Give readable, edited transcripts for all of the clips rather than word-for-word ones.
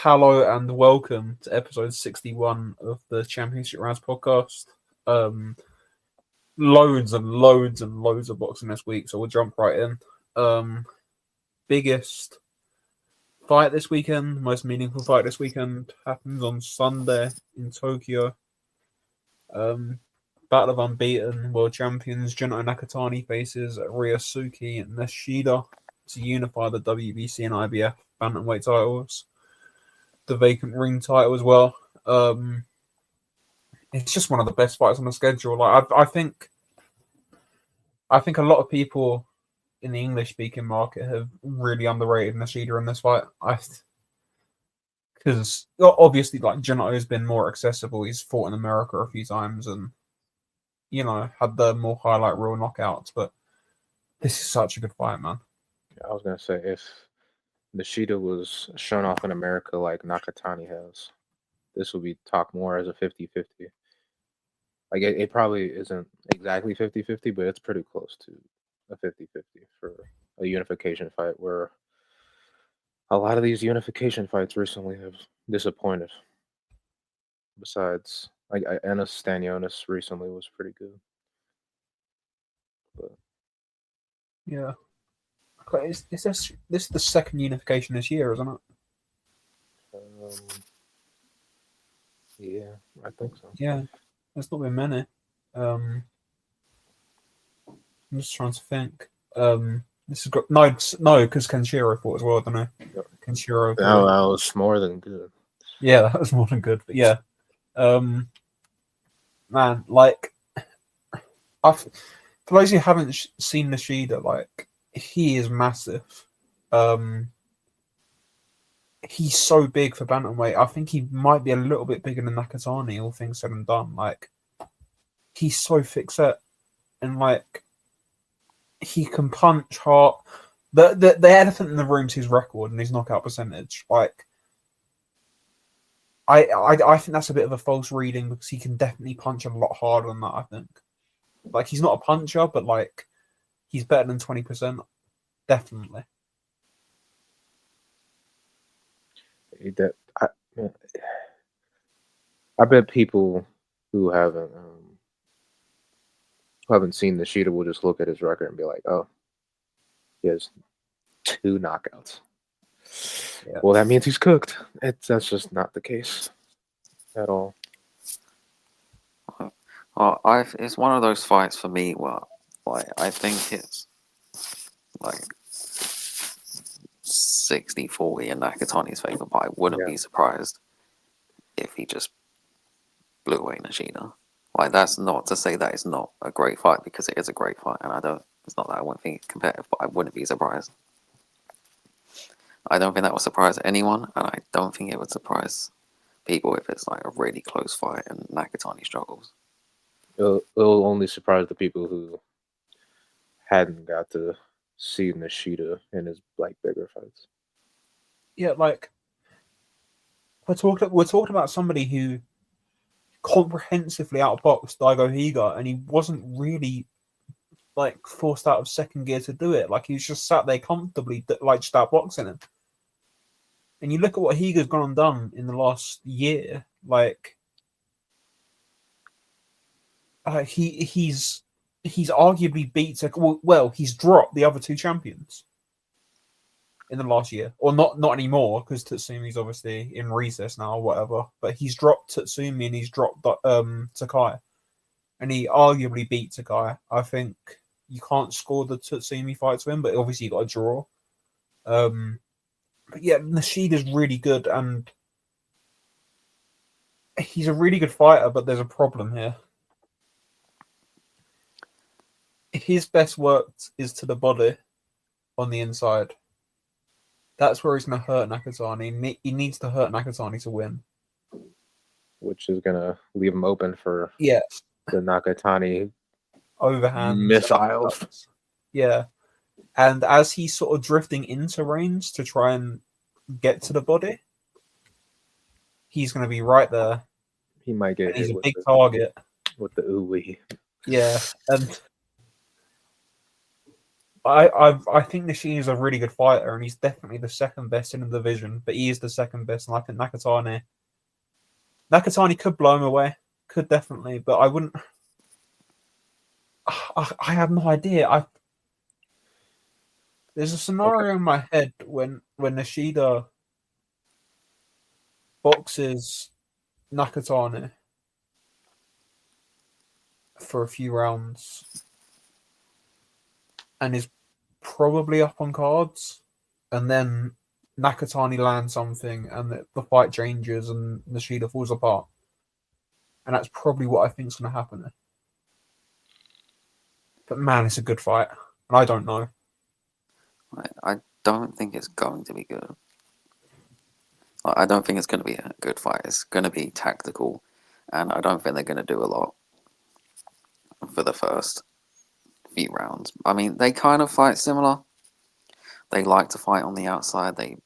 Hello and welcome to episode 61 of the Championship Rounds podcast. Loads and loads and loads of boxing this week, so we'll jump right in. Biggest fight this weekend, most meaningful fight this weekend happens on Sunday in Tokyo. Battle of unbeaten world champions Junto Nakatani faces Ryosuke and Nishida to unify the WBC and IBF bantamweight titles. The vacant ring title as well. It's just one of the best fights on the schedule. I think a lot of people in the English speaking market have really underrated Nishida in this fight. Because obviously, Junto has been more accessible. He's fought in America a few times and had the more highlight reel knockouts. But this is such a good fight, man. Yeah, I was gonna say if Nishida was shown off in America like Nakatani has, this would be talked more as a 50-50. Like, it probably isn't exactly 50-50, but it's pretty close to a 50-50 for a unification fight, where a lot of these unification fights recently have disappointed. Besides, like, Enes Stanionis recently was pretty good. But Yeah. Is this is the second unification this year, isn't it? yeah, I think so. Yeah, there's not been many. I'm just trying to think. This has got no, because Kenshiro fought as well, don't I? Yep. Kenshiro. That was more than good. Yeah, that was more than good. But yeah, man, like, for those who haven't seen Nishida, like, he is massive. He's so big for bantamweight. I think he might be a little bit bigger than Nakatani, all things said and done. Like, he's so thick set, and like, he can punch hard. The elephant in the room is his record and his knockout percentage. Like, I think that's a bit of a false reading, because he can definitely punch a lot harder than that. I think, like, he's not a puncher, but like, he's better than 20%, definitely. I bet people who haven't seen Nishida will just look at his record and be like, "Oh, he has 2 knockouts." Yeah. Well, that means he's cooked. That's just not the case at all. It's one of those fights for me where, like, I think it's like 60-40 in Nakatani's favor, but I wouldn't be surprised if he just blew away Nishida. Like, that's not to say that it's not a great fight, because it is a great fight, and it's not that I wouldn't think it's competitive, but I wouldn't be surprised. I don't think that would surprise anyone, and I don't think it would surprise people if it's like a really close fight and Nakatani struggles. It'll only surprise the people who hadn't got to see Nishida in his bigger fights. Yeah, like, we're talking about somebody who comprehensively outboxed Daigo Higa, and he wasn't really forced out of second gear to do it. Like, he was just sat there comfortably, just outboxing him. And you look at what Higa's gone and done in the last year. Like, he's arguably beat. Well, he's dropped the other 2 champions in the last year, or not anymore, because Tatsumi's obviously in recess now or whatever. But he's dropped Tatsumi and he's dropped Takai, and he arguably beat Takai. I think you can't score the Tatsumi fight to him, but obviously you got a draw. But yeah, Nishida's really good, and he's a really good fighter, but there's a problem here. His best work is to the body on the inside. That's where he's going to hurt Nakatani. He needs to hurt Nakatani to win. Which is going to leave him open for the Nakatani overhand missiles. Yeah. And as he's sort of drifting into range to try and get to the body, he's going to be right there. He might get hit. He's a big target. With the ooh-wee. Yeah. And I think Nishida is a really good fighter, and he's definitely the second best in the division. But he is the second best, and I think Nakatani could blow him away, could definitely. But I wouldn't. I have no idea. There's a scenario in my head when Nishida boxes Nakatani for a few rounds and is probably up on cards, and then Nakatani lands something and the fight changes and Nishida falls apart. And that's probably what I think is going to happen there. But man, it's a good fight. And I don't know. I don't think it's going to be good. I don't think it's going to be a good fight. It's going to be tactical, and I don't think they're going to do a lot for the first few rounds. I mean, they kind of fight similar. They like to fight on the outside. They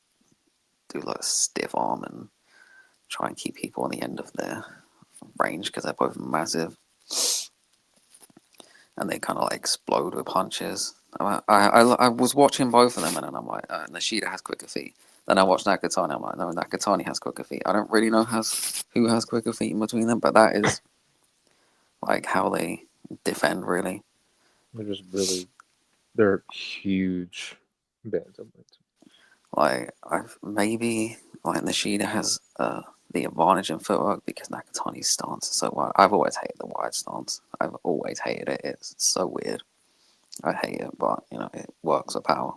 do like stiff arm and try and keep people on the end of their range because they're both massive. And they kind of like explode with punches. I was watching both of them, and then I'm like, Nishida has quicker feet. Then I watched Nakatani. I'm like, no, Nakatani has quicker feet. I don't really know who has quicker feet in between them, but that is like how they defend. Really, they're huge bantamweights. like maybe like Nishida has the advantage in footwork because Nakatani's stance is so wide. I've always hated the wide stance. I've always hated it. It's so weird. I hate it, but you know it works with power.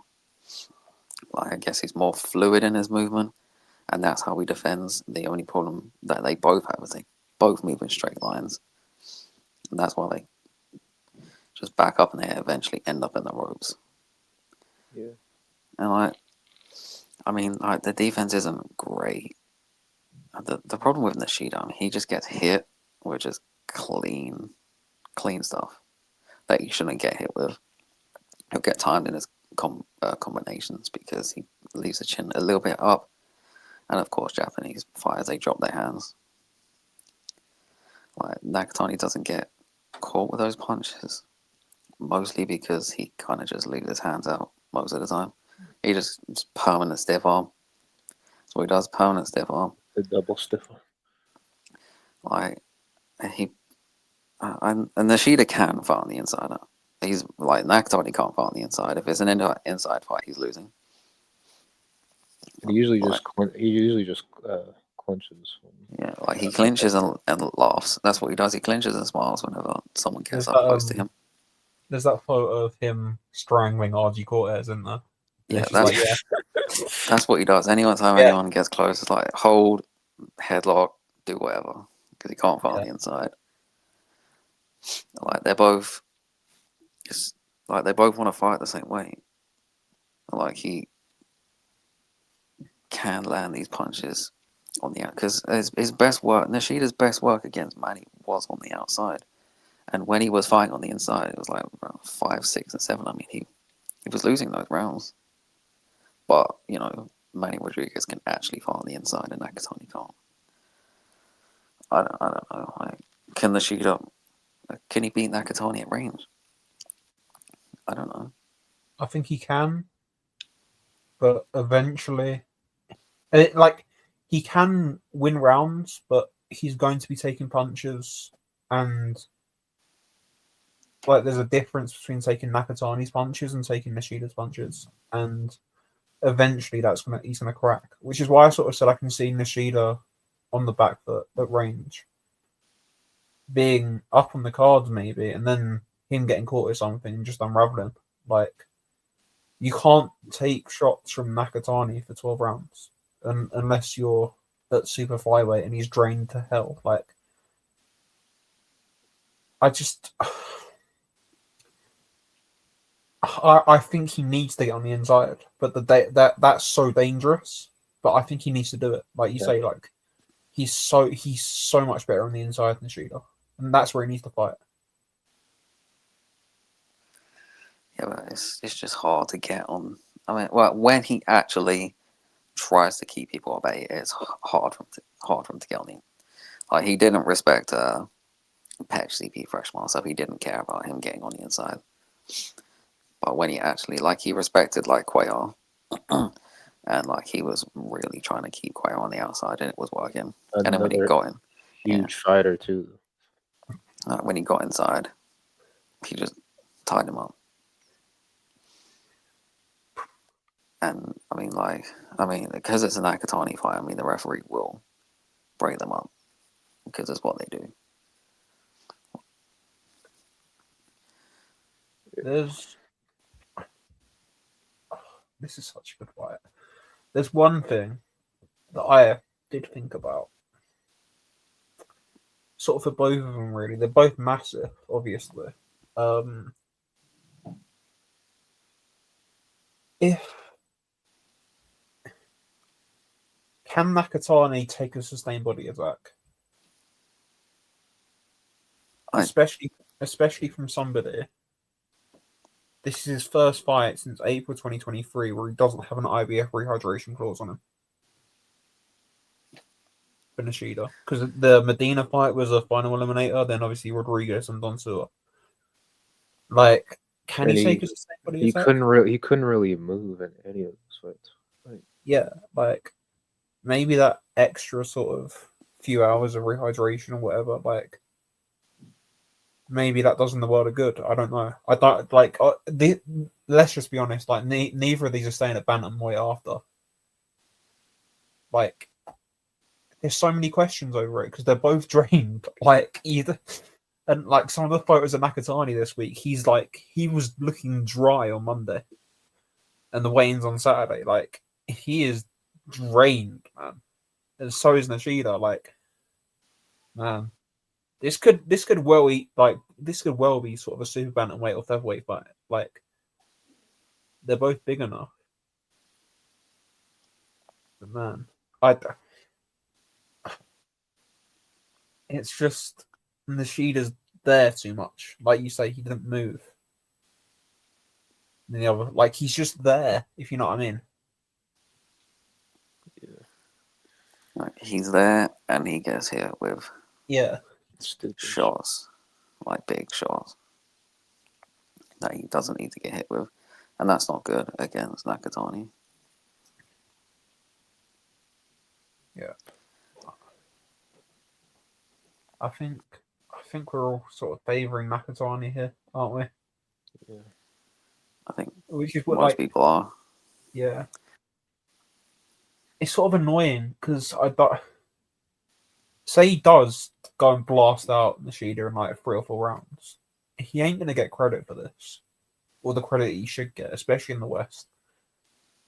Like I guess he's more fluid in his movement, and that's how he defends. The only problem that they both have is they both move in straight lines, and that's why they just back up and they eventually end up in the ropes. Yeah, and I mean, the defense isn't great. The problem with Nishida, I mean, he just gets hit with just clean stuff that you shouldn't get hit with. He'll get timed in his combinations because he leaves the chin a little bit up. And of course, Japanese fighters, they drop their hands. Like Nakatani doesn't get caught with those punches, mostly because he kind of just leaves his hands out most of the time. He just permanent stiff arm. That's what he does, permanent stiff arm. the double stiff arm. Like and Nishida can fight on the inside. He's like Nakatani can't fight on the inside. If it's an inside fight, he's losing. He usually just clinches. Yeah, like he clinches and laughs. That's what he does. He clinches and smiles whenever someone gets There's up close to him. There's that photo of him strangling RG Cortez, isn't there? Yeah, It's that's what he does. Anytime anyone gets close, it's like hold, headlock, do whatever because he can't fight on the inside. Like they both want to fight the same way. Like he can land these punches on the out because his best work, Nishida's best work against Manny was on the outside, and when he was fighting on the inside, it was like 5, 6, and 7. I mean, he was losing those rounds, but you know, Manny Rodriguez can actually fight on the inside, and Nakatani can't. I don't know. Like, can Nishida? Can he beat Nakatani at range? I don't know. I think he can, but eventually, he can win rounds, but he's going to be taking punches, and like there's a difference between taking Nakatani's punches and taking Nishida's punches, and eventually he's gonna crack. Which is why I sort of said I can see Nishida on the back foot at range, being up on the cards maybe, and then him getting caught with something and just unraveling. Like you can't take shots from Nakatani for 12 rounds unless you're at super flyweight and he's drained to hell. Like I think he needs to get on the inside, but that's so dangerous. But I think he needs to do it. Like you say, like he's so much better on the inside than Nishida, and that's where he needs to fight. Yeah, but it's just hard to get on. I mean, well, when he actually tries to keep people at bay, it's hard for him to get on him. Like he didn't respect Patch CP Freshman, so he didn't care about him getting on the inside. But when he actually, like, he respected, like, Cuellar, and, like, he was really trying to keep Cuellar on the outside, and it was working. And then when he Another got in, huge fighter too. when he got inside, he just tied him up. And, because it's a Nakatani fight, I mean, the referee will break them up, because it's what they do. This is such a good fight. There's one thing that I did think about, sort of for both of them. Really, they're both massive, obviously. If can Nakatani take a sustained body attack, especially from somebody. This is his first fight since April 2023 where he doesn't have an IBF rehydration clause on him. For Nishida. Because the Medina fight was a final eliminator, then obviously Rodriguez and Don Sua. Like, can he take a sustained body attack? He couldn't really move in any of those fights. Like, yeah, like maybe that extra sort of few hours of rehydration or whatever, like maybe that does him the world of good. I don't know. I don't like. Let's just be honest. Like, neither of these are staying at bantamweight after. Like, there's so many questions over it because they're both drained. Like, either, and like some of the photos of Nakatani this week, he was looking dry on Monday, and the weigh-ins on Saturday. Like, he is drained, man, and so is Nishida. Like, man. This could well be sort of a super bantamweight or featherweight fight. Like, they're both big enough. But man, it's just Nishida's there too much. Like you say, he didn't move. And the other, like, he's just there. If you know what I mean. yeah. Like, he's there, and he gets hit with shots, like big shots that he doesn't need to get hit with, and that's not good against Nakatani. Yeah, I think we're all sort of favouring Nakatani here, aren't we? Yeah, I think which is what most people are. Yeah, it's sort of annoying because say he does go and blast out Nishida in like 3 or 4 rounds, he ain't gonna get credit for this, or the credit he should get, especially in the West.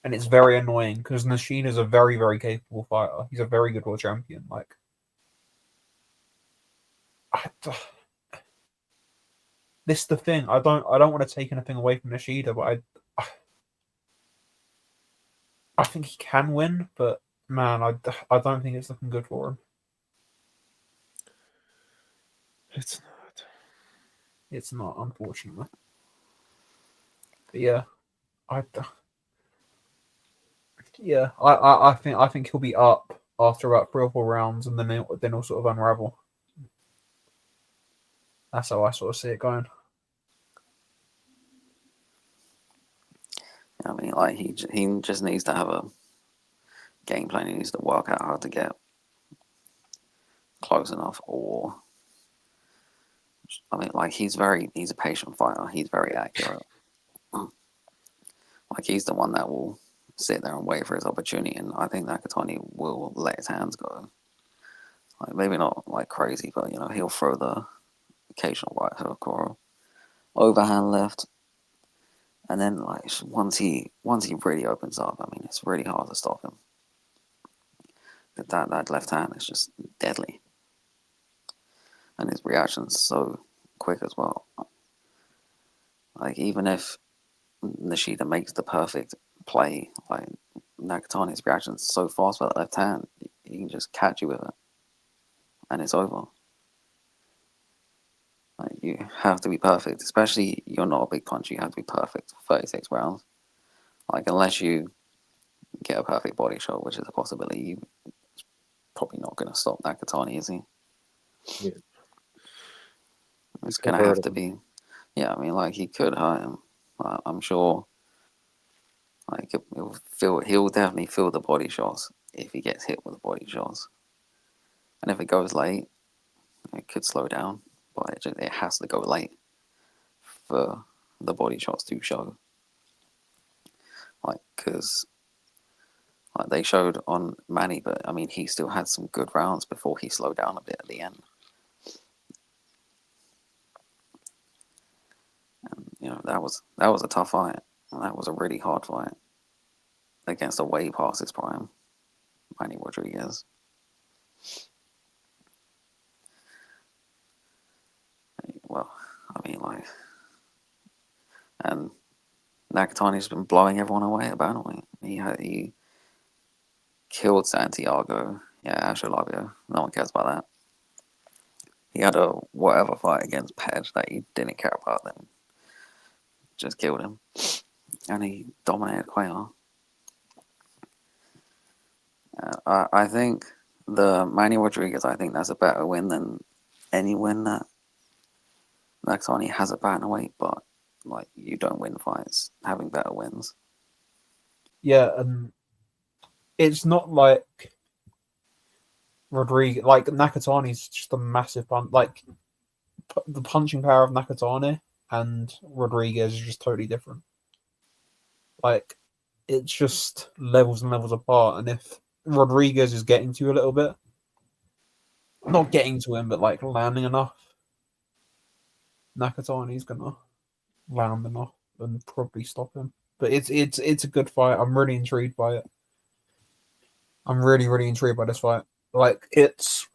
And it's very annoying because Nishida's a very, very capable fighter. He's a very good world champion. Like, this is the thing. I don't want to take anything away from Nishida, but I think he can win. But man, I don't think it's looking good for him. it's not. It's not, unfortunately. But yeah, I think he'll be up after about 3 or 4 rounds, and then he'll sort of unravel. That's how I sort of see it going. I mean, like, he just needs to have a game plan. He needs to work out how to get close enough, or I mean, like, he's a patient fighter. He's very accurate. Like, he's the one that will sit there and wait for his opportunity, and I think Nakatani will let his hands go. Like, maybe not like crazy, but he'll throw the occasional right hook or overhand left, and then like once he really opens up, I mean, it's really hard to stop him. That left hand is just deadly, and his reaction's so quick as well. Like, even if Nishida makes the perfect play, like, Nakatani's reaction's so fast with that left hand, he can just catch you with it, and it's over. Like, you have to be perfect, especially you're not a big puncher. You have to be perfect for 36 rounds. Like, unless you get a perfect body shot, which is a possibility, you're probably not going to stop Nakatani, is he? Yeah. It's going to have to be. Yeah, I mean, like, he could hurt him. I'm sure, like he'll definitely feel the body shots if he gets hit with the body shots, and if it goes late, it could slow down, but it has to go late for the body shots to show. Like, because like they showed on Manny, but I mean, he still had some good rounds before he slowed down a bit at the end. And you know, that was a tough fight. That was a really hard fight against a way past his prime, Manny Rodriguez. Well, I mean, like, and Nakatani's been blowing everyone away at bantamweight. He killed Santiago. Yeah, Asholabio. No one cares about that. He had a whatever fight against Pej that he didn't care about, then just killed him. And he dominated Cuellar. I think the Manny Rodriguez, I think that's a better win than any win that Nakatani has at bantamweight, but like you don't win fights having better wins. Yeah, and it's not like Rodriguez, like Nakatani's just a massive punch. Like the punching power of Nakatani and Rodriguez is just totally different. Like it's just levels and levels apart. And if Rodriguez is getting to you a little bit, not getting to him, but like landing enough, Nakatani's gonna land enough and probably stop him. But it's a good fight. I'm really intrigued by it. I'm really intrigued by this fight. Like it's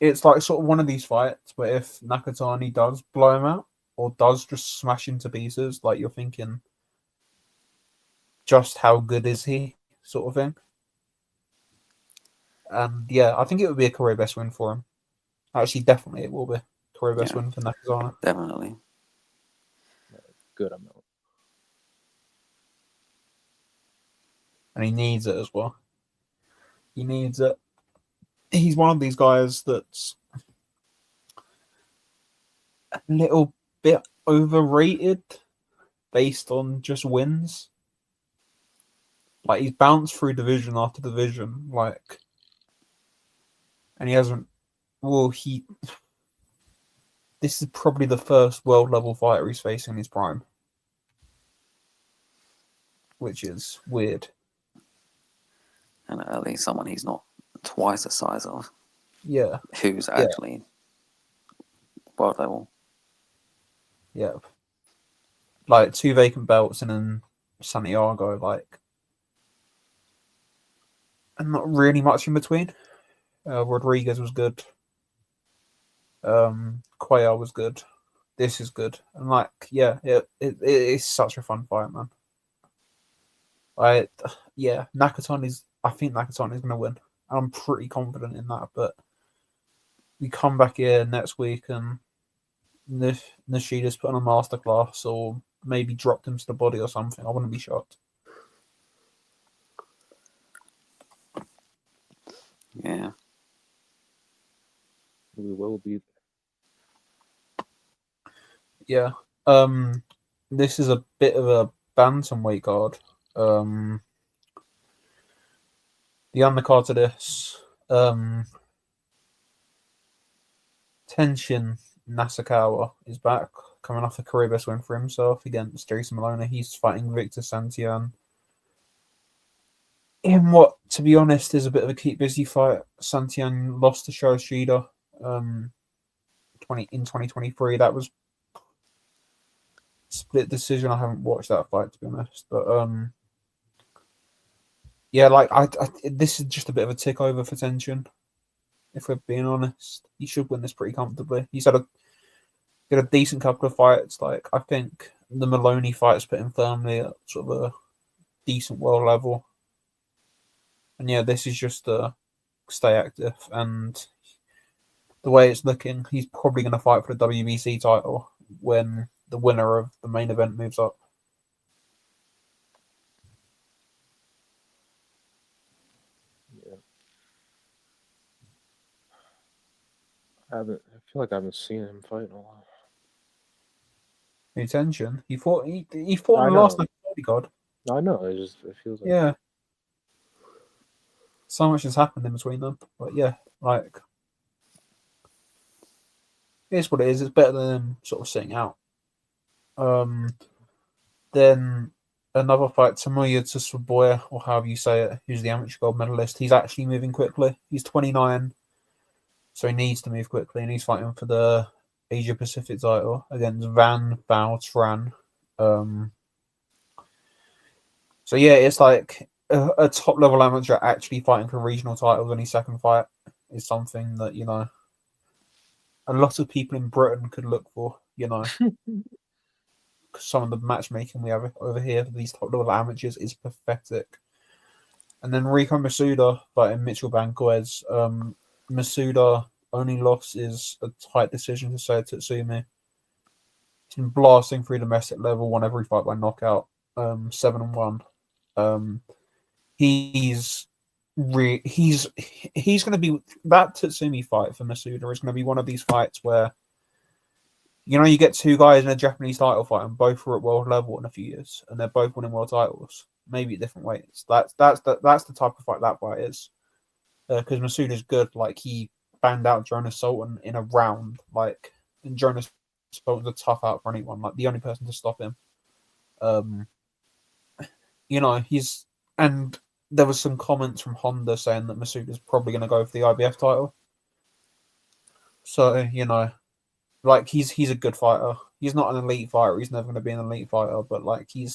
like sort of one of these fights where if Nakatani does blow him out or does just smash him to pieces, like you're thinking, just how good is he, sort of thing. And yeah, I think it would be a career best win for him. Actually, definitely it will be career best win for Nakatani. Definitely. Good amount. And he needs it as well. He needs it. He's one of these guys that's a little bit overrated based on just wins. Like he's bounced through division after division, like, and he hasn't. Well, he. This is probably the first world level fighter he's facing in his prime, which is weird. And at least someone he's not twice the size of. Yeah. Who's actually world level. Yeah. Like 2 vacant belts and then Santiago, like, and not really much in between. Rodriguez was good. Cuellar was good. This is good. And like, yeah, it is such a fun fight, man. I think Nakatani's gonna win. I'm pretty confident in that, but we come back here next week and Nishida's put on a masterclass or maybe dropped him to the body or something. I wouldn't be shocked. Yeah. We will be. Yeah. This is a bit of a bantamweight card. The undercard to this, Tenshin Nasukawa is back, coming off a career best win for himself against Jason Maloney. He's fighting Victor Santian in what, to be honest, is a bit of a keep busy fight. Santian lost to Nishida in 2023. That was split decision. I haven't watched that fight, to be honest, but yeah, like I this is just a bit of a tick over for Tenshin. If we're being honest, he should win this pretty comfortably. He's had a decent couple of fights. Like I think the Maloney fight's put him firmly at sort of a decent world level. And yeah, this is just to stay active. And the way it's looking, he's probably going to fight for the WBC title when the winner of the main event moves up. Yeah. I feel like I haven't seen him fight in a while. Attention. He fought in the last God. I know. It feels like Yeah. So much has happened in between them. But yeah, like it's what it is. It's better than them sort of sitting out. Then another fight, Tamuya Tsuboya, or however you say it, who's the amateur gold medalist. He's actually moving quickly. He's 29, so he needs to move quickly, and he's fighting for the Asia Pacific title against Van Bao Tran. So yeah, it's like a top level amateur actually fighting for regional titles in his second fight is something that, you know, a lot of people in Britain could look for, you know. Some of the matchmaking we have over here for these top level amateurs is pathetic. And then Rico Masuda fighting Mitchell Banquez. Masuda only loss is a tight decision to say Tatsumi. He's been blasting through domestic level, won every fight by knockout. 7-1. He's going to be that Tatsumi fight for Masuda is going to be one of these fights where, you know, you get two guys in a Japanese title fight and both are at world level in a few years, and they're both winning world titles, maybe at different weights. That's the type of fight that fight is, because Masuda's good. Like, he banged out Jonas Sultan in a round, like, and Jonas Sultan's a tough out for anyone. Like, the only person to stop him. You know, and there was some comments from Honda saying that Masuda's probably going to go for the IBF title. So, you know, like, he's a good fighter. He's not an elite fighter. He's never going to be an elite fighter, but like he'll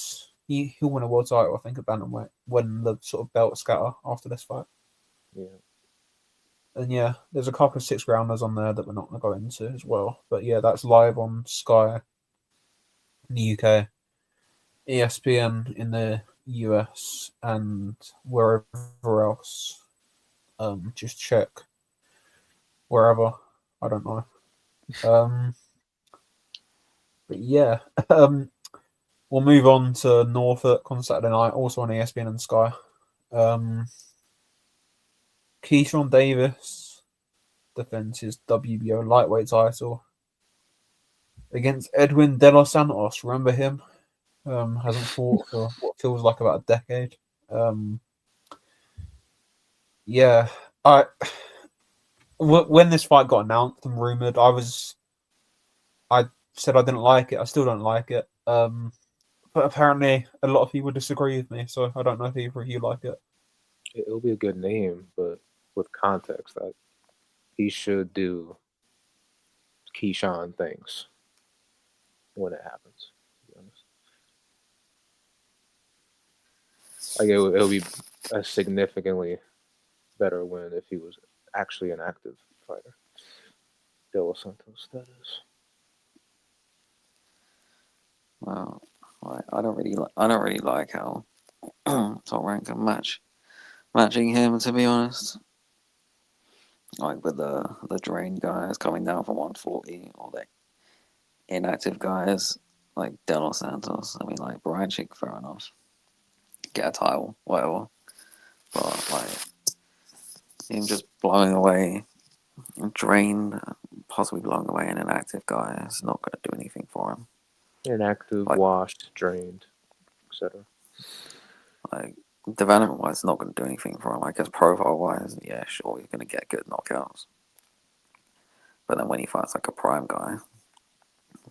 win a world title, I think, at bantamweight when the sort of belts scatter after this fight. Yeah. And yeah, there's a couple of 6-rounders on there that we're not going to go into as well. But yeah, that's live on Sky in the UK, ESPN in the US, and wherever else. Just check wherever. I don't know. But yeah, we'll move on to Norfolk on Saturday night, also on ESPN and Sky. Keyshawn Davis defends his WBO lightweight title against Edwin De Los Santos. Remember him? Hasn't fought for what feels like about a decade. Yeah, when this fight got announced and rumored, I said I didn't like it. I still don't like it. But apparently a lot of people disagree with me, so I don't know if either of you like it. It'll be a good name, but with context, that he should do Keyshawn things when it happens. To be honest, like it'll be a significantly better win if he was actually an active fighter. De Los Santos, that is. Well, I don't really like how Top Rank can matching him, to be honest. Like with the drained guys coming down from 140, or the inactive guys like De Los Santos. I mean, like Brian Chick, fair enough, get a title, whatever. But like him just blowing away, drained, possibly blowing away an inactive guy is not going to do anything for him. Inactive, like, washed, drained, etc. Like, development wise, not going to do anything for him. I guess profile wise, yeah, sure, he's going to get good knockouts. But then when he fights like a prime guy,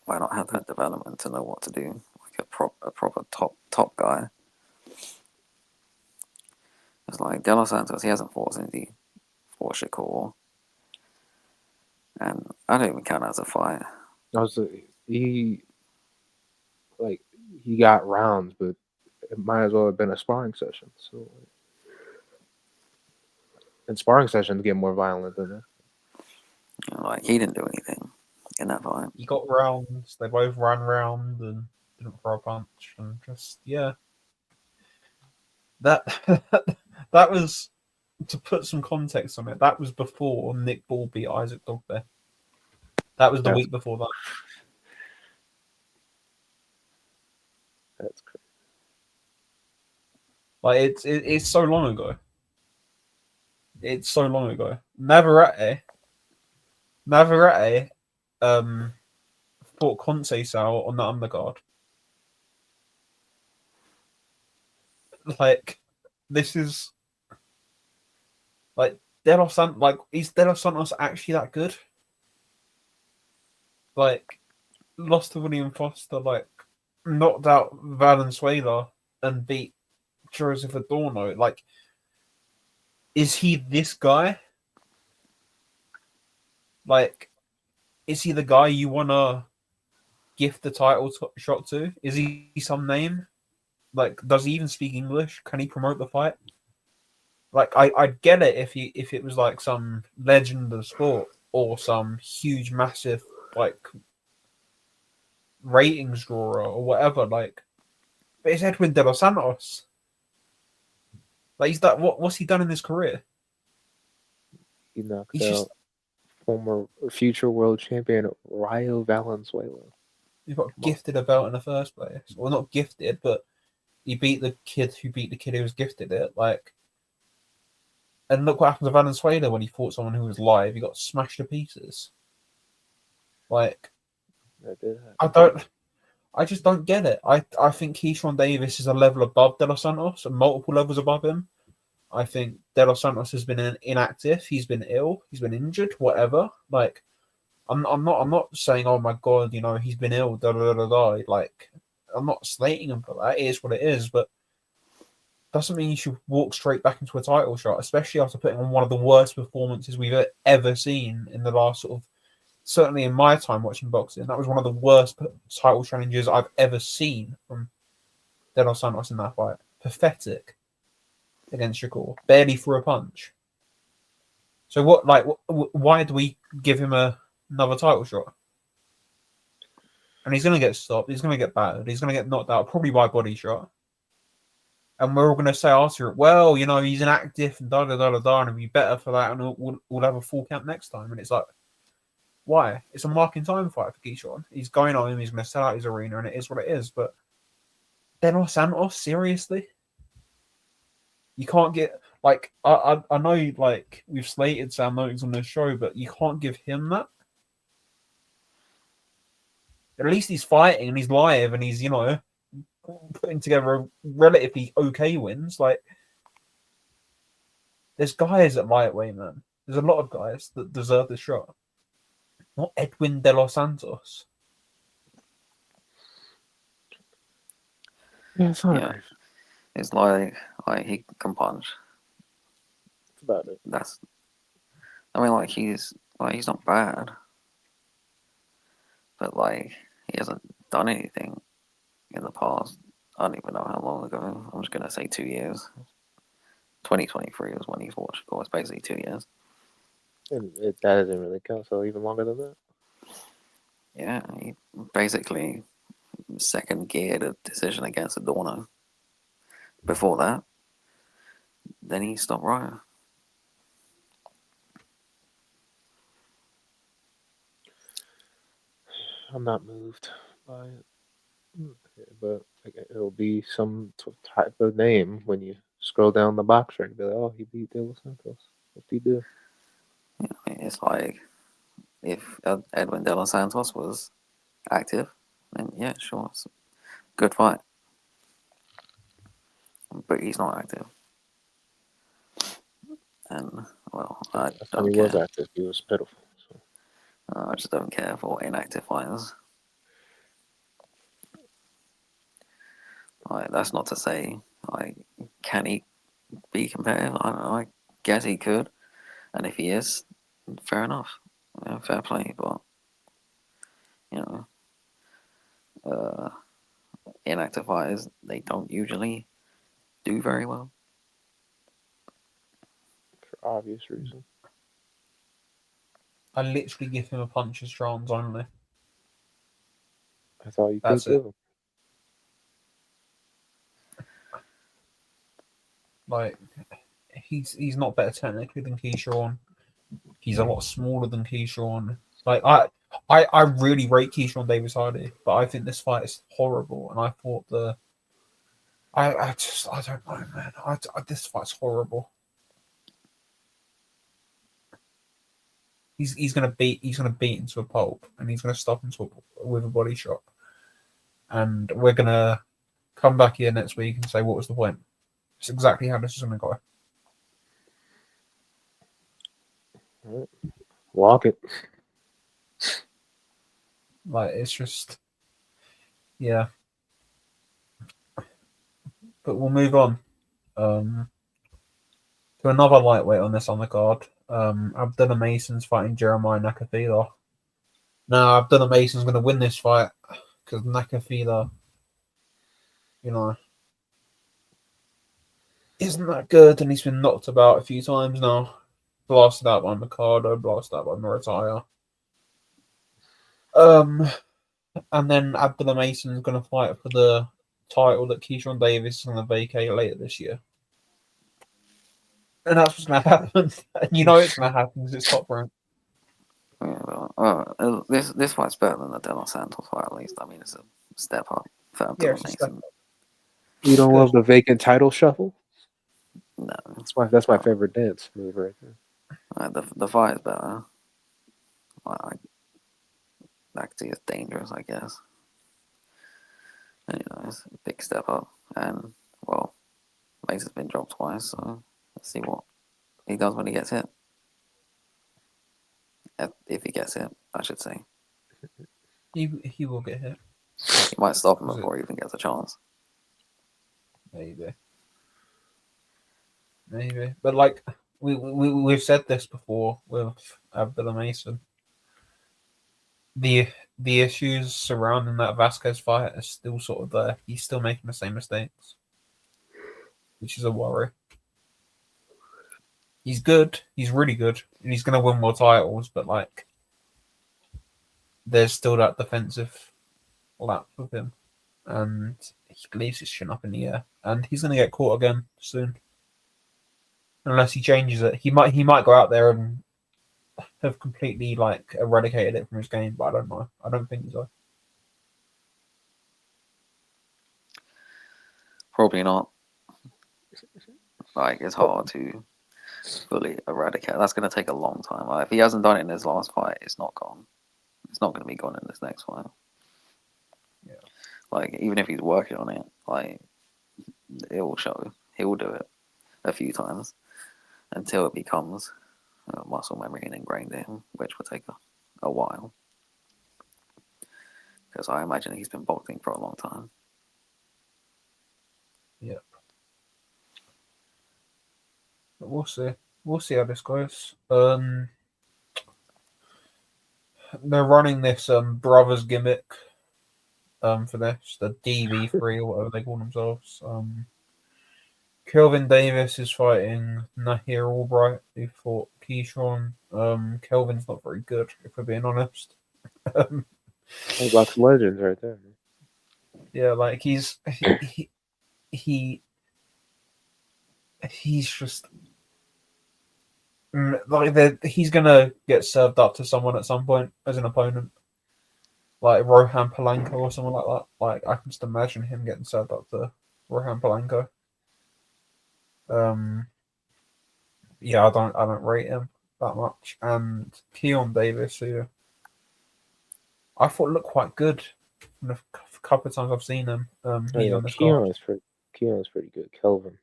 why not have that development to know what to do? Like a proper top guy. It's like De Los Santos, he hasn't fought since he fought Shakur. And I don't even count that as a fight. He got rounds, but it might as well have been a sparring session. So, and sparring sessions get more violent than that. You know, like, he didn't do anything in that fight. He got rounds. They both ran round and didn't throw a punch, and just that was, to put some context on it. That was before Nick Ball beat Isaac Dogbe. That was the week before that. That's crazy. Like, it's so long ago. It's so long ago. Navarrete put Conceição on the undercard. Like, this is like De Los Santos. Like, is De Los Santos actually that good? Like, lost to William Foster, like, knocked out Valenzuela and beat Joseph Adorno. Like, is he this guy? Like, is he the guy you want to gift the title shot to? Is he some name? Like, does he even speak English? Can he promote the fight? Like, I'd get it if it was like some legend of sport or some huge, massive, like, ratings drawer or whatever. Like, but it's Edwin De Los Santos. Like, he's that. What's he done in his career? He knocked He's out just former future world champion Rayo Valenzuela. he got gifted a belt in the first place. Well, not gifted, but he beat the kid who was gifted it. Like, and look what happened to Valenzuela when he fought someone who was live. He got smashed to pieces. Like, That did happen. I just don't get it. I think Keyshawn Davis is a level above De Los Santos, and multiple levels above him. I think De Los Santos has been inactive. He's been ill. He's been injured. Whatever. Like, I'm not saying, oh my god, you know, he's been ill. Da da da da. Like, I'm not slating him for that. It is what it is. But doesn't mean you should walk straight back into a title shot, especially after putting on one of the worst performances we've ever seen in the last sort of, certainly in my time watching boxing. That was one of the worst title challenges I've ever seen from De Los Santos in that fight. Pathetic against Shakur. Barely threw a punch. So what? Like, why do we give him another title shot? And he's going to get stopped. He's going to get battered. He's going to get knocked out, probably by body shot. And we're all going to say after it, well, you know, he's inactive and da da da da da, and it'll be better for that, and we'll have a full count next time. And it's like, why? It's a marking time fight for Keyshawn. He's going home. He's going to sell out his arena, and it is what it is. But De Los Santos, seriously, you can't get like I know like we've slated Sam Noakes on this show, but you can't give him that. At least he's fighting and he's live and he's, you know, putting together relatively okay wins. Like, there's guys at lightweight, man. There's a lot of guys that deserve the shot. Not Edwin De Los Santos. Yeah, it's not. Yeah. It's like he can punch. That's about it. I mean, like he's not bad, but like he hasn't done anything in the past. I don't even know how long ago. I'm just gonna say 2 years. 2023 was when he fought Shakur. It's basically 2 years. And that doesn't really count, so even longer than that. Yeah, he basically second geared a decision against Adorno. Before that, then he stopped Ryan. I'm not moved by it. But it'll be some type of name when you scroll down the box right and be like, oh, he beat De Los Santos. What did he do? You know, it's like if Edwin De Los Santos was active, then yeah, sure, it's a good fight. But he's not active. And, well, I Last time don't he care. was active, he was pitiful. So. I just don't care for inactive fighters. Like, that's not to say, like, can he be competitive? I don't know. I guess he could. And if he is, fair enough. Fair play. But, you know, inactive fighters, they don't usually do very well. For obvious reasons. I literally give him a puncher's rounds only. That's all you That's could do. Like, he's not better technically than Keyshawn. He's a lot smaller than Keyshawn. Like, I really rate Keyshawn Davis Hardy, but I think this fight is horrible. And I thought I don't know, man. This fight's horrible. He's gonna beat into a pulp, and he's gonna stop with a body shot. And we're gonna come back here next week and say what was the point. It's exactly how this is gonna go. Walk it. Like it's just, yeah. But we'll move on to another lightweight on this undercard. Abdullah Mason's fighting Jeremiah Nakafila. Now Abdullah Mason's going to win this fight because Nakafila, isn't that good, and he's been knocked about a few times now. Blasted out by Mikado, blasted out by Murataya. And then Abdullah Mason's going to fight for the title that Keyshawn Davis is going to vacate later this year. And that's what's going to happen. And you know it's going to happen because it's top rank. Yeah, well, this fight's better than the De Los Santos fight, at least. I mean, it's a step up for Abdullah Mason. You don't love the vacant title shuffle? No. That's my favorite dance move right there. The fight is better. Nakatani is dangerous, I guess. And, it's a big step up. And, well, Mason's been dropped twice, so let's see what he does when he gets hit. If he gets hit, I should say. He will get hit. He might stop him before he even gets a chance. Maybe. But, like, we've said this before with Abdullah Mason. The issues surrounding that Vasquez fight are still sort of there. He's still making the same mistakes, which is a worry. He's good. He's really good, and he's going to win more titles. But like, there's still that defensive lapse with him, and he leaves his chin up in the air, and he's going to get caught again soon, unless he changes it. He might go out there and have completely like eradicated it from his game, but I don't know. I don't think so. Probably not. Like, it's hard to fully eradicate. That's going to take a long time. Like, if he hasn't done it in his last fight, it's not gone. It's not going to be gone in this next fight. Yeah. Like, even if he's working on it, like, it will show. He will do it a few times until it becomes muscle memory and ingrained in him, which will take a while. Because I imagine he's been boxing for a long time. Yep. But we'll see. We'll see how this goes. They're running this brothers gimmick for this, the DB3 or whatever they call themselves. Kelvin Davis is fighting Nahir Albright, who fought Keyshawn. Kelvin's not very good, if we're being honest. Box legends right there. Yeah, like he's just like he's gonna get served up to someone at some point as an opponent, like Rohan Polanco or someone like that. Like I can just imagine him getting served up to Rohan Polanco. Yeah, I don't rate him that much. And Keon Davis, who I thought looked quite good from the couple of times I've seen him. He's on this card. Keon's pretty good. Kelvin.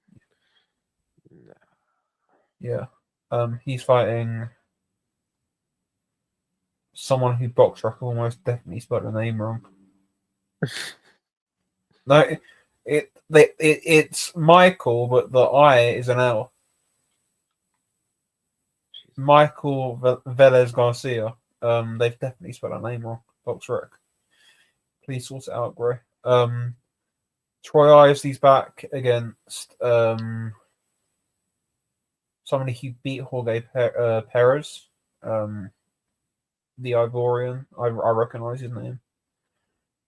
Nah. Yeah. He's fighting someone who box record almost definitely spelled the name wrong. No, it's Michael, but the I is an L. Michael Velez Garcia. They've definitely spelled that name wrong. Box rec. Please sort it out, bro. Troy Ivesy's back against somebody who beat Jorge Perez, the Ivorian. I recognize his name.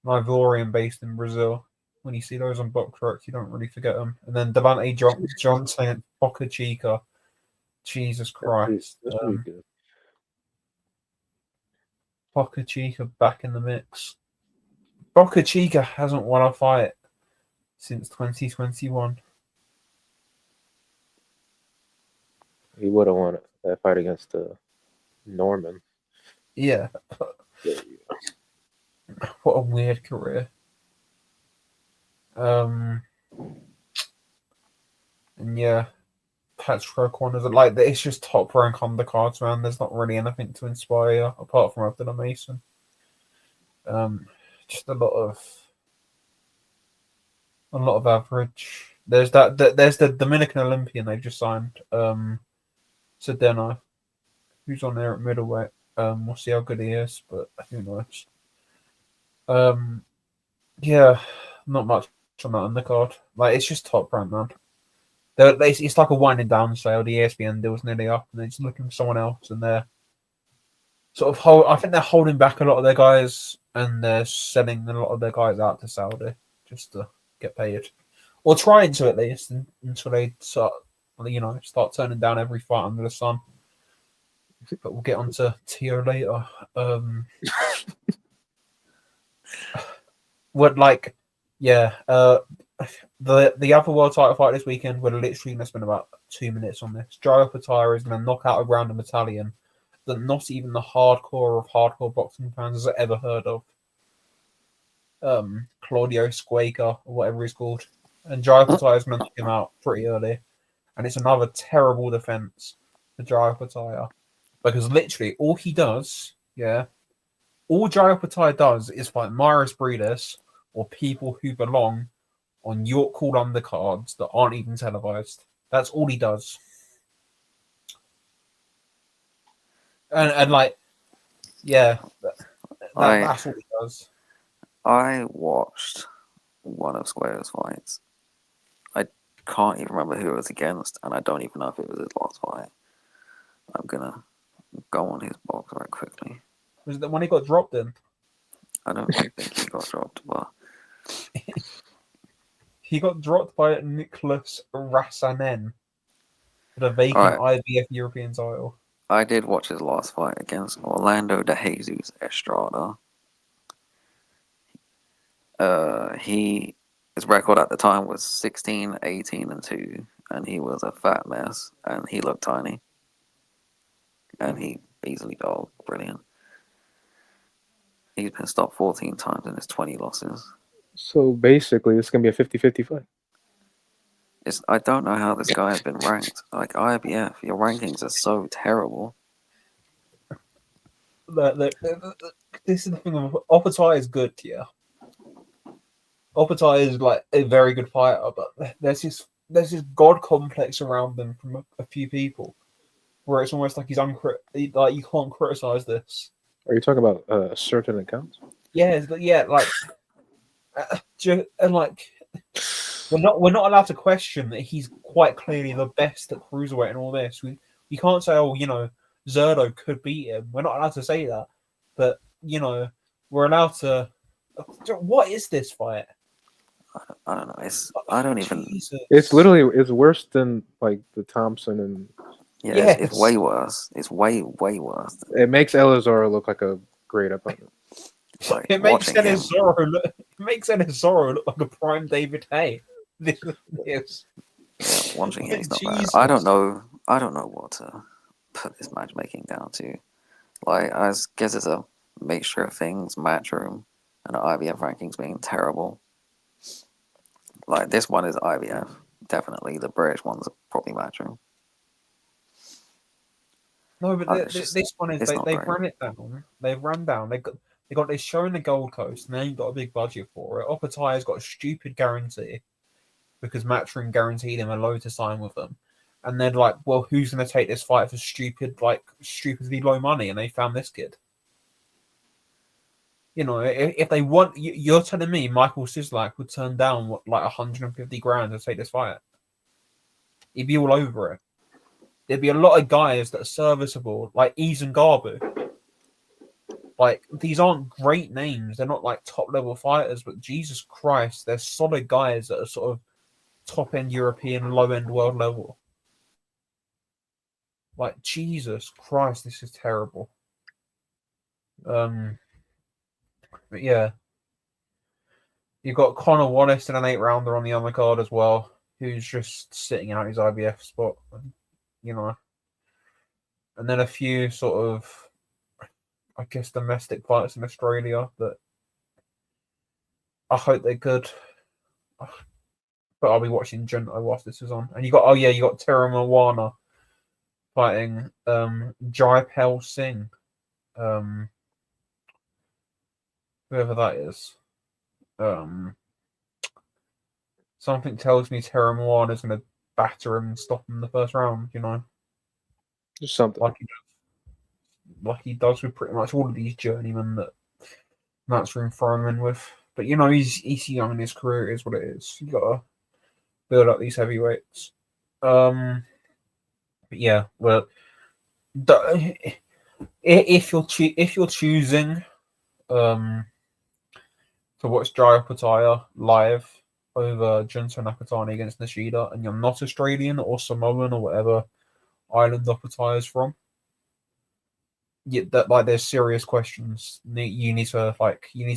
An Ivorian based in Brazil. When you see those on box rec, you don't really forget them. And then Devante Johnson and Boca Chica. Jesus Christ. That's pretty good. Boca Chica back in the mix. Boca Chica hasn't won a fight since 2021. He would have won that fight against Norman. Yeah, what a weird career. And yeah, Patrick O'Connor's like it's just top rank undercards, man. There's not really anything to inspire you apart from Abdullah Mason. Just a lot of average. There's there's the Dominican Olympian they just signed, Sedeno, who's on there at middleweight. We'll see how good he is, but who knows. Yeah, not much on that undercard. Like it's just top rank, man. It's like a winding down sale. The ESPN deal's nearly up, and they're just looking for someone else, and they're sort of I think they're holding back a lot of their guys, and they're selling a lot of their guys out to Saudi just to get paid, or trying to at least until they start turning down every fight under the sun. But we'll get onto Tio later. The other world title fight this weekend, we're literally going to spend about 2 minutes on this. Jaya Patara is going to knock out a random Italian that not even the hardcore of hardcore boxing fans has ever heard of. Claudio Squaker, or whatever he's called. And Jaya Patara is going to knock him out pretty early. And it's another terrible defense for Jaya Patara. Because literally all he does, all Jaya Patara does is fight Maris Breeders or people who belong on York called undercards that aren't even televised. That's all he does. And that's all he does. I watched one of Square's fights. I can't even remember who it was against, and I don't even know if it was his last fight. I'm gonna go on his box right quickly. Was it the one he got dropped in? I don't think he got dropped, but he got dropped by Nicholas Rassanen for the vacant IBF European title. I did watch his last fight against Orlando de Jesus Estrada. His record at the time was 16, 18, and 2, and he was a fat mess, and he looked tiny. And he easily dogged. Brilliant. He's been stopped 14 times in his 20 losses. So basically, it's going to be a 50-50 fight. I don't know how this guy has been ranked. Like, IBF, your rankings are so terrible. This is the thing. Opatai is good, yeah. Opatai is like a very good fighter, but there's this god complex around them from a few people, where it's almost like like you can't criticize this. Are you talking about certain accounts? Yeah, and like we're not allowed to question that he's quite clearly the best at cruiserweight and all this. We can't say, Zerdo could beat him. We're not allowed to say that, but we're allowed to. What is this fight? I don't know. I don't even. Jesus. It's worse than like the Thompson and. Yeah, it's way worse. It's way worse. It makes Elizaro look like a great opponent. Like, it makes Elizaro look like a prime David Hay. Yes. Yeah, watching him is not bad. I don't know what to put this matchmaking down to. Like, I guess it's a mixture of things, Matchroom and the IBF rankings being terrible. Like, this one is IBF, definitely. The British ones are probably Matchroom. No, but this one is they've run it down. They've run down. They're showing the Gold Coast, and they ain't got a big budget for it. Opatai's got a stupid guarantee because Matchroom guaranteed him a load to sign with them, and they're like, "Well, who's going to take this fight for stupidly low money?" And they found this kid. If they want, you're telling me Michael Sislak would turn down 150 grand to take this fight? He'd be all over it. There'd be a lot of guys that are serviceable, like Eason Garbu. Like, these aren't great names. They're not like top level fighters, but Jesus Christ, they're solid guys that are sort of top end European, low end world level. Like, Jesus Christ, this is terrible. But yeah. You've got Connor Wallace in an 8-rounder on the undercard as well, who's just sitting out his IBF spot. and then a few sort of, I guess, domestic fights in Australia that I hope they're good. But I'll be watching Junto whilst this is on. And you got Tera Moana fighting Jaipal Singh. Whoever that is. Something tells me Tera Moana is going to batter him and stop him in the first round, you know. Just something. Like he does with pretty much all of these journeymen that Matchroom throw him in with. But you know, he's young in his career, it is what it is. You gotta build up these heavyweights. But yeah, well, if you're choosing to watch Jaya Pataya live over Junto Nakatani against Nishida, and you're not Australian or Samoan or whatever island Pataya is from, there's serious questions. You need to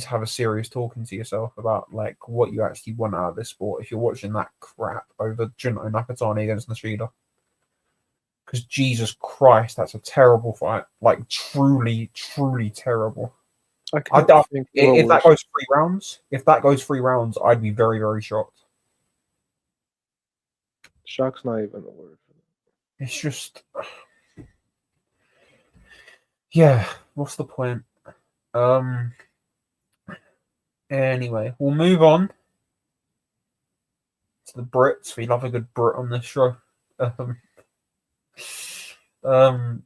have a serious talking to yourself about like what you actually want out of this sport if you're watching that crap over Junto Nakatani against Nishida. Because Jesus Christ, that's a terrible fight. Like truly, truly terrible. If that goes 3 rounds, I'd be very, very shocked. Shock's not even the word for that. It's just, yeah. What's the point? Anyway, we'll move on to the Brits. We love a good Brit on this show. We'll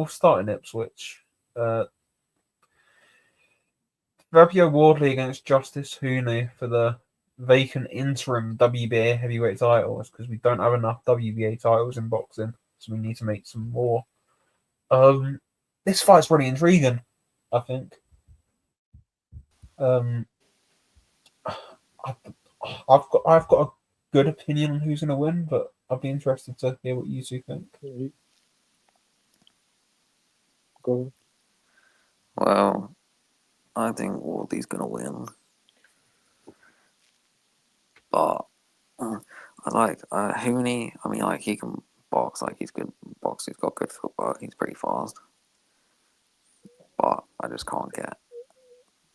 start in Ipswich. Fabio Wardley against Justice Huni for the vacant interim WBA heavyweight titles, because we don't have enough WBA titles in boxing, so we need to make some more. This fight's really intriguing, I think. I've got a good opinion on who's going to win, but I'd be interested to hear what you two think. Go ahead. Well, I think Wardley's going to win. But I like Huni. I mean, like, he can box. Like, he's good box. He's got good footwork. He's pretty fast. But I just can't get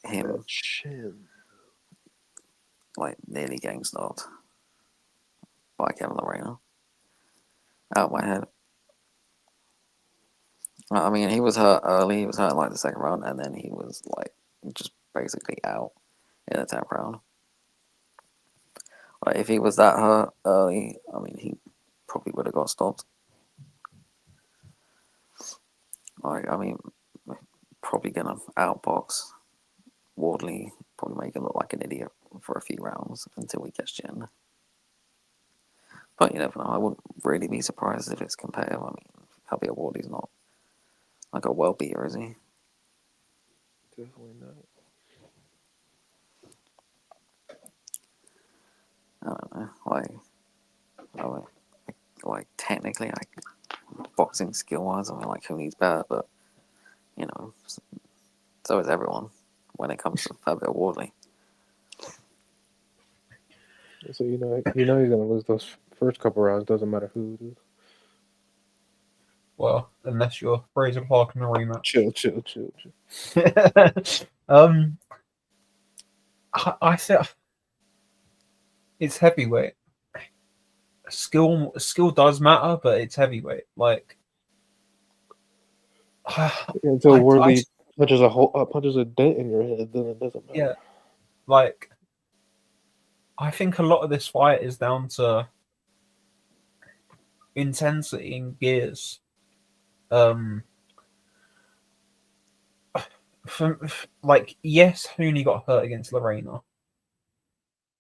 him like nearly getting stopped by Kevin Lorena out of my head. I mean, he was hurt early. He was hurt in like the second round, and then he was like just basically out in the 10th round. Like, if he was that hurt early, I mean, he probably would have got stopped. Like, I mean, probably gonna outbox Wardley, probably make him look like an idiot for a few rounds until he gets Jin. But you never know. I wouldn't really be surprised if it's competitive. I mean, Fabio Wardley's not like a world beater, is he? Definitely not. I don't know. Like technically, boxing skill wise, I mean, like, who needs better, but you know, so is everyone when it comes to Fabio Wardley. So you know he's gonna lose those first couple rounds. Doesn't matter who it is. Well, unless you're Fraser Clark in a rematch. Chill. I said it's heavyweight. Skill does matter, but it's heavyweight. Like, until Wardley punches a dent in your head, then it doesn't matter. Yeah, like, I think a lot of this fight is down to intensity and gears. Like, yes, Huni got hurt against Lorena,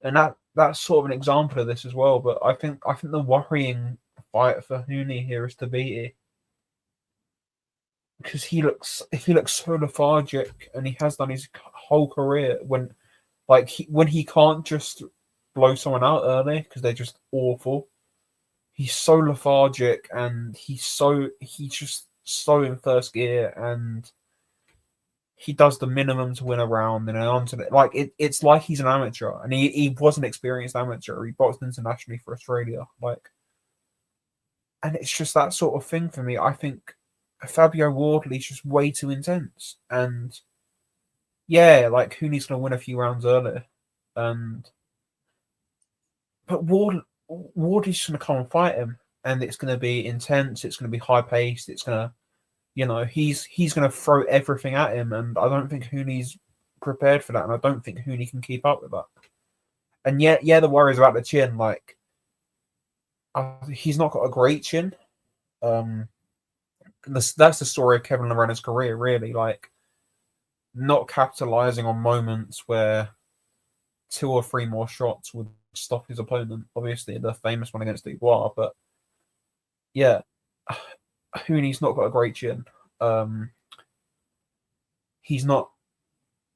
and that's sort of an example of this as well. But I think the worrying fight for Huni here is Tabiti, because he looks so lethargic, and he has done his whole career when he can't just blow someone out early because they're just awful. He's so lethargic, and he's just so in first gear, and he does the minimum to win a round, and onto it. Like, it's like he's an amateur, and he was an experienced amateur. He boxed internationally for Australia, like, and it's just that sort of thing for me. I think Fabio Wardley's just way too intense. And yeah, like Huni's going to win a few rounds earlier. But Wardley's just going to come and fight him. And it's going to be intense. It's going to be high paced. It's going to, he's going to throw everything at him. And I don't think Huni's prepared for that. And I don't think Huni can keep up with that. And yeah, the worries about the chin, like, he's not got a great chin. That's the story of Kevin Lorena's career, really. Like, not capitalizing on moments where 2 or 3 more shots would stop his opponent. Obviously, the famous one against Dubois, but yeah, Huni's not got a great chin. He's not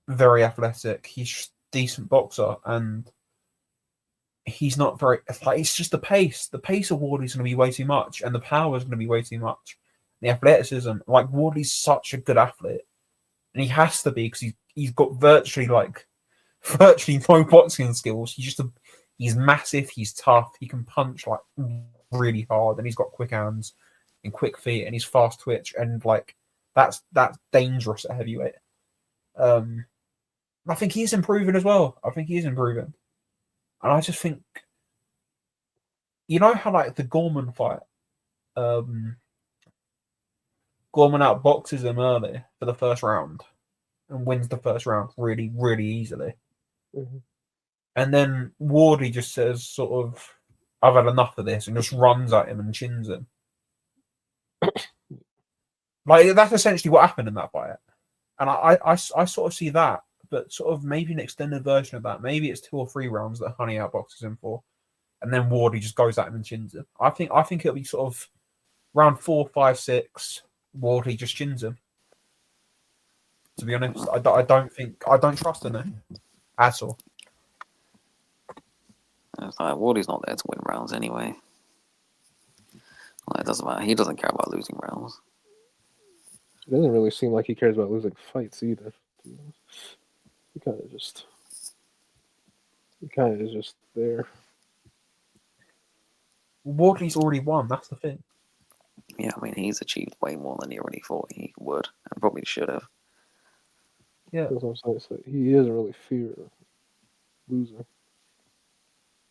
very athletic. He's just a decent boxer, and he's not very. Like, it's just the pace. The pace of Wardley's going to be way too much, and the power is going to be way too much. The athleticism, like, Wardley's such a good athlete, and he has to be, because he's got virtually no boxing skills. He's massive. He's tough. He can punch like really hard, and he's got quick hands and quick feet, and he's fast twitch, and like that's dangerous at heavyweight. I think he's improving as well. And I just think, how like the Gorman fight, Gorman outboxes him early for the first round and wins the first round really, really easily. Mm-hmm. And then Wardley just says, sort of, I've had enough of this, and just runs at him and chins him. Like, that's essentially what happened in that fight. And I sort of see that, but sort of maybe an extended version of that. Maybe it's 2 or 3 rounds that Huni outboxes him for, and then Wardley just goes at him and chins him. I think it'll be sort of round 4, 5, 6. Wardley just chins him. To be honest, I don't trust him at all. It's like Wardley's not there to win rounds anyway. Like, it doesn't matter. He doesn't care about losing rounds. It doesn't really seem like he cares about losing fights either. He kind of is just there. Wardley's already won. That's the thing. Yeah, I mean, he's achieved way more than he already thought he would, and probably should have. Yeah, that's what I'm saying. So he doesn't really fear losing.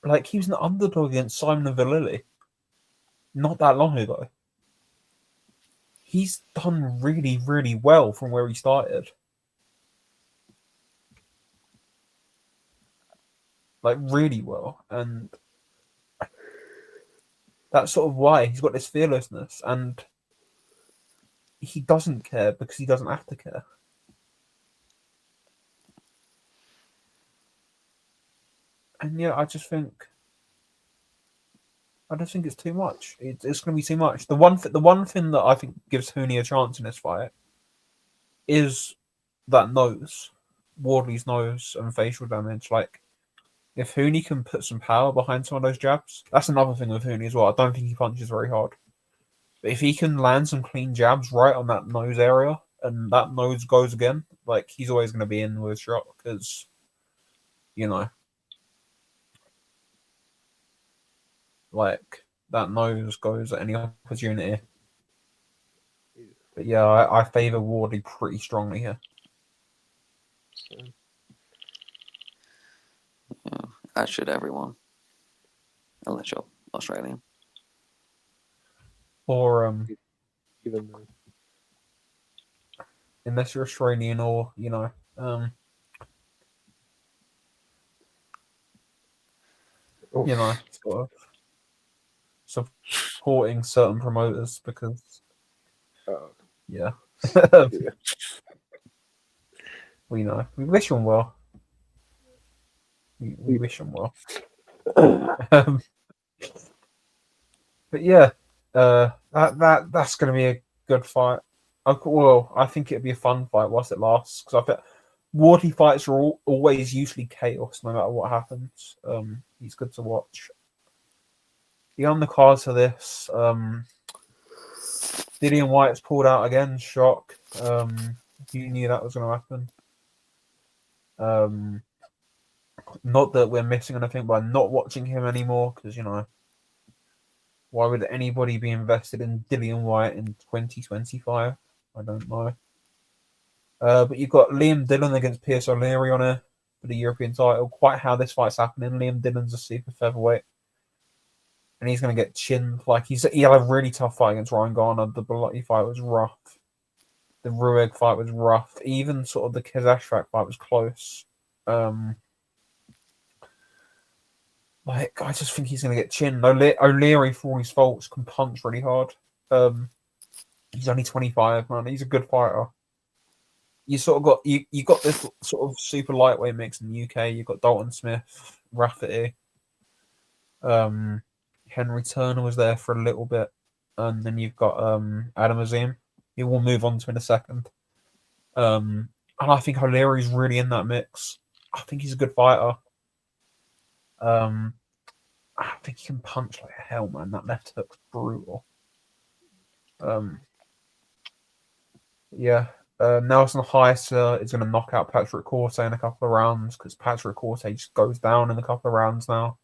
Like, he was an underdog against Simon Vallely not that long ago. He's done really, really well from where he started. Like, really well. And that's sort of why he's got this fearlessness, and he doesn't care because he doesn't have to care. And yeah, I just think it's too much. It's going to be too much. The one thing that I think gives Huni a chance in this fight is that nose, Wardley's nose and facial damage. Like, if Huni can put some power behind some of those jabs, that's another thing with Huni as well. I don't think he punches very hard, but if he can land some clean jabs right on that nose area, and that nose goes again, like, he's always going to be in with a shot, because like, that nose goes at any opportunity. But yeah, I favour Wardley pretty strongly here. Yeah, as should everyone, unless you're Australian. Or Even though. Unless you're Australian, or sort of supporting certain promoters, because yeah. we wish them well. We wish them well. But yeah, that's going to be a good fight. Well, I think it'd be a fun fight whilst it lasts, because I think Wardley fights are always usually chaos, no matter what happens. He's good to watch. The undercards for this, Dillian White's pulled out again. Shock. You knew that was going to happen. Not that we're missing anything by not watching him anymore, because Why would anybody be invested in Dillian White in 2025? I don't know. But you've got Liam Dillon against Pierce O'Leary on it for the European title. Quite how this fight's happening. Liam Dillon's a super featherweight. And he's going to get chinned. Like, he had a really tough fight against Ryan Garner. The Bellotti fight was rough. The Rueg fight was rough. Even sort of the Kazashrak fight was close. Like, I just think he's going to get chinned. O'Leary, for all his faults, can punch really hard. He's only 25, man. He's a good fighter. You sort of got you got this sort of super lightweight mix in the UK. You've got Dalton Smith, Rafferty, Henry Turner was there for a little bit, and then you've got Adam Azim. He will move on to in a second. And I think O'Leary's really in that mix. I think he's a good fighter. I think he can punch like hell, man. That left hook's brutal. Yeah. Nelson Heiser is going to knock out Patrick Corte in a couple of rounds because Patrick Corte just goes down in a couple of rounds now.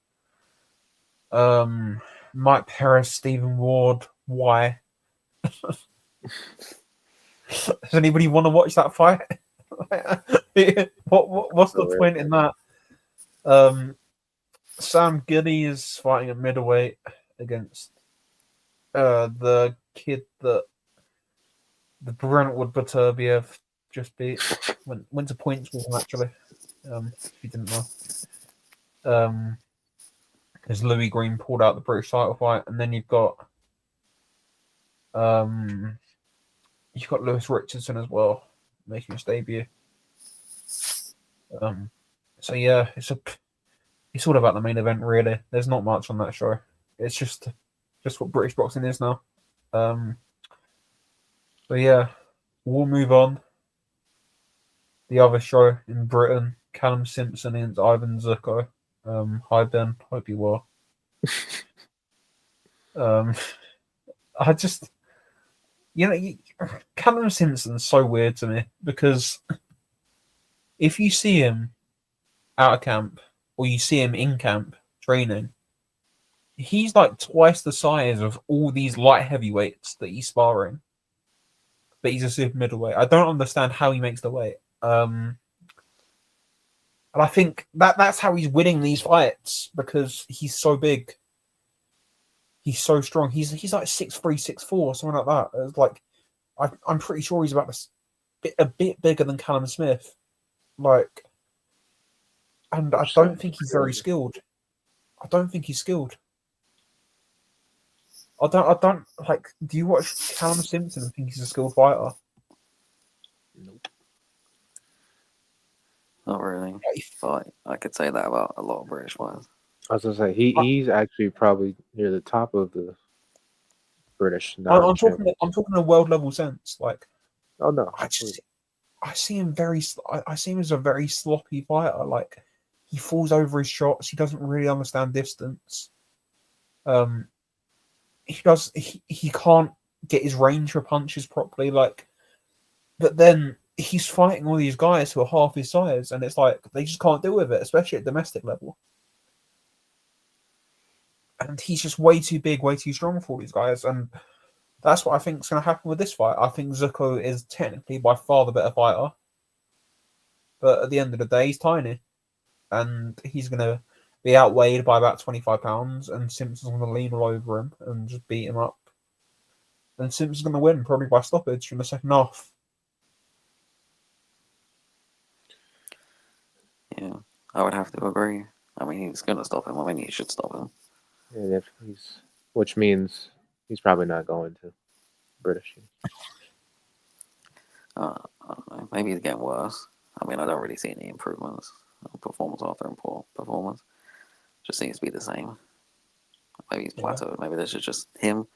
Mike Perez, Stephen Ward. Why? Does anybody want to watch that fight? What's the point in that? Sam Goody is fighting at middleweight against the kid that the Brentwood Baturbiev just beat. Went to points with him, actually. If you didn't know. Because Louis Green pulled out the British title fight, and then you've got Lewis Richardson as well, making his debut. So yeah, it's all about the main event, really. There's not much on that show. It's just what British boxing is now. But yeah, we'll move on. The other show in Britain, Callum Simpson against Ivan Zuko. Hi Ben, hope you well. I just, Callum Simpson's so weird to me because if you see him out of camp or you see him in camp training, he's like twice the size of all these light heavyweights that he's sparring. But he's a super middleweight. I don't understand how he makes the weight. And I think that's how he's winning these fights because he's so big. He's so strong. He's like 6'3", 6'4", something like that. It's like I'm pretty sure he's about a bit bigger than Callum Smith. Like, and I don't think he's very skilled. I don't think he's skilled. I don't like. Do you watch Callum Simpson and think he's a skilled fighter? Nope. Not really. But I could say that about a lot of British fighters. I was gonna say he's actually probably near the top of the British. I'm talking in a world level sense. Like, oh no, I see him I see him as a very sloppy fighter. Like, he falls over his shots. He doesn't really understand distance. He can't get his range for punches properly. Like, but then he's fighting all these guys who are half his size, and it's like they just can't deal with it, especially at domestic level. And he's just way too big, way too strong for all these guys, and that's what I think is going to happen with this fight. I think Zuko is technically by far the better fighter, but at the end of the day, he's tiny, and he's going to be outweighed by about 25 pounds, and Simpson's going to lean all over him and just beat him up. And Simpson's going to win, probably by stoppage in the second half. Yeah, I would have to agree. I mean, he's going to stop him. I mean, he should stop him. Yeah, which means he's probably not going to British. I don't know. Maybe he's getting worse. I mean, I don't really see any improvements. Performance after performance just seems to be the same. Maybe he's plateaued. Yeah. Maybe this is just him.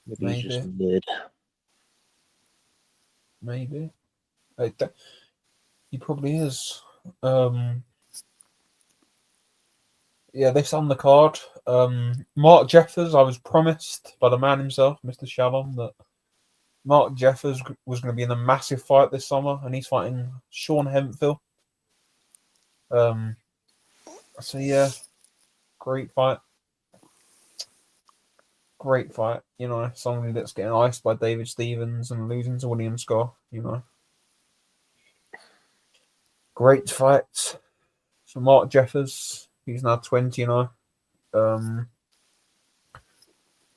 Maybe he's just mid. Maybe. He probably is. Yeah, this on the card. Mark Jeffers, I was promised by the man himself, Mr. Shalom, that Mark Jeffers was going to be in a massive fight this summer, and he's fighting Sean Hemphill. So yeah, Great fight. Great fight. You know, somebody that's getting iced by David Stevens and losing to William Scott. You know, great fight. So Mark Jeffers, he's now 20 now.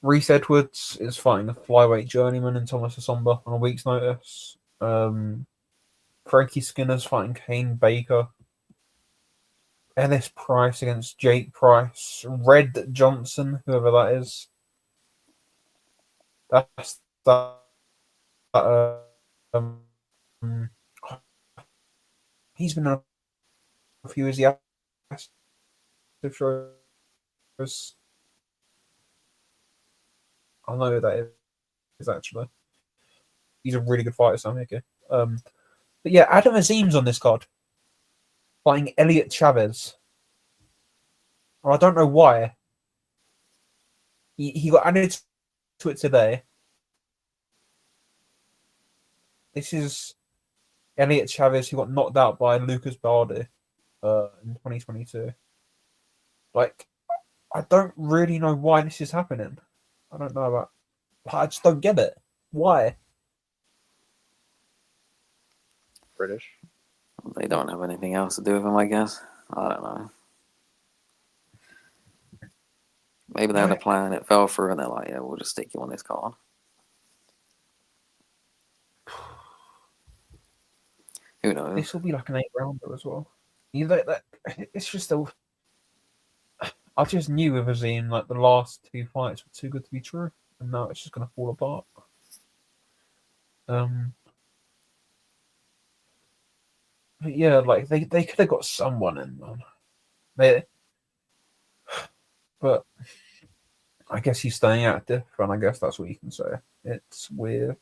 Reese Edwards is fighting a flyweight journeyman in Thomas Asomba on a week's notice. Frankie Skinner's fighting Kane Baker. Ellis Price against Jake Price. Red Johnson, whoever that is. That's that. He's been on a few of the shows. I know who that is actually. He's a really good fighter, Sam Hickey. But yeah, Adam Azim's on this card, fighting Elliot Chavez. Well, I don't know why. He got added to it today. This is Elliot Chavez, who got knocked out by Lucas Bardi in 2022. Like, I don't really know why this is happening. I don't know about. I just don't get it. Why? British. They don't have anything else to do with him, I guess. I don't know. Maybe they had a plan, it fell through, and they're like, yeah, we'll just stick you on this card. Who knows? This will be like an 8-rounder as well. It's just a. I just knew with Azim, like, the last 2 fights were too good to be true, and now it's just going to fall apart. But yeah, like, they could have got someone in, man. But I guess he's staying active, and I guess that's what you can say. It's weird.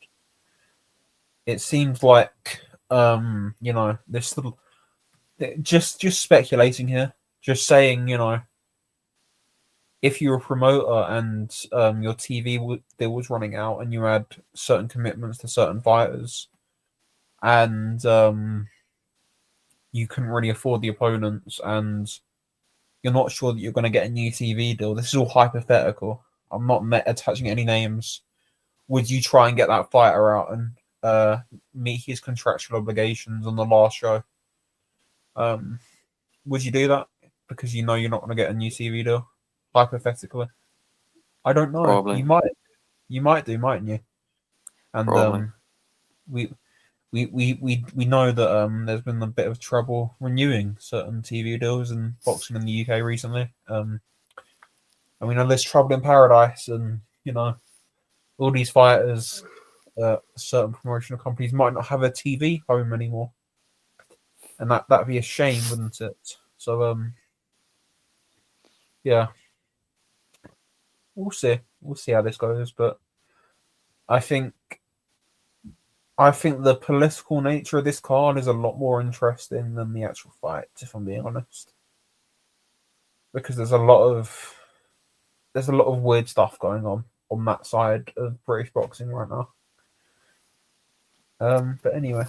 It seems like, you know, this little... Just speculating here. Just saying, you know, if you're a promoter and your TV deal was running out and you had certain commitments to certain fighters and you couldn't really afford the opponents and you're not sure that you're going to get a new TV deal, this is all hypothetical. I'm not attaching any names. Would you try and get that fighter out and meet his contractual obligations on the last show? Would you do that because you know you're not going to get a new TV deal? Hypothetically, I don't know. Probably. You might do, mightn't you? And Probably. we know that there's been a bit of trouble renewing certain TV deals and boxing in the UK recently. And we know there's trouble in paradise, and you know all these fighters, certain promotional companies might not have a TV home anymore, and that'd be a shame, wouldn't it? So yeah. We'll see. We'll see how this goes, but I think the political nature of this card is a lot more interesting than the actual fight, if I'm being honest. Because there's a lot of weird stuff going on that side of British boxing right now. But anyway,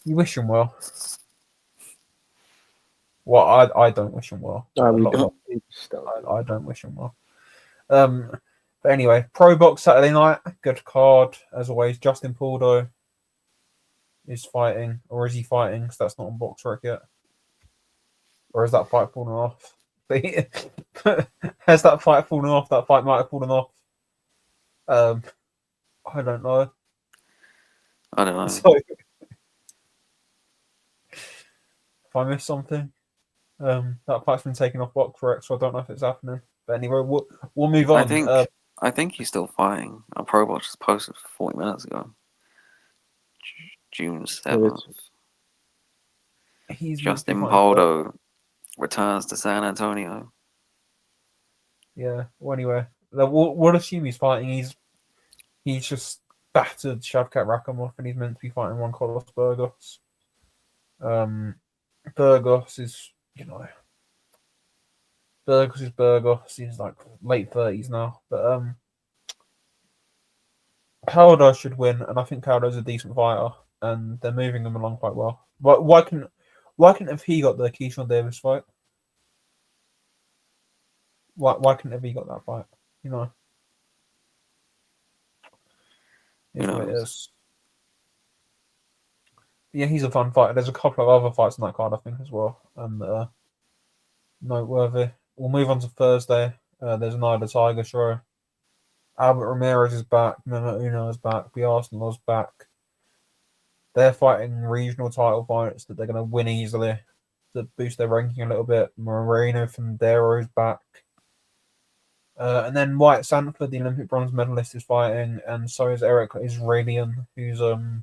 you wish him well. Well, I don't wish him well. No, we don't. I I don't wish him well. But anyway, Pro Box Saturday night, good card as always. Justin Pauldo is fighting, or is he fighting? Because that's not on BoxRec yet. Or is that fight fallen off? Has that fight fallen off? That fight might have fallen off. I don't know. I don't know. So, if I missed something, that fight's been taken off BoxRec, so I don't know if it's happening. But anyway, we'll move on. I think he's still fighting. A Pro Box just posted 40 minutes ago. June 7th. Justin Pauldo returns to San Antonio. Yeah. Well, anyway, we'll assume he's fighting. He's just battered Shavkat Rakhimov, and he's meant to be fighting Juan Carlos Burgos. Burgos is, you know, Burgos. He's like late 30s now, but Caldo should win, and I think Caldo's a decent fighter, and they're moving him along quite well. But why couldn't have he got the Keyshawn Davis fight? Why couldn't have he got that fight? You know, is what it is. Yeah, he's a fun fighter. There's a couple of other fights in that card, I think, as well, and noteworthy. We'll move on to Thursday. There's another Tiger show. Albert Ramirez is back. Memo Uno is back. The Arsenal's back. They're fighting regional title fights that they're going to win easily to boost their ranking a little bit. Moreno Fondero is back. And then Wyatt Sanford, the Olympic bronze medalist, is fighting, and so is Eric Israelian, who's a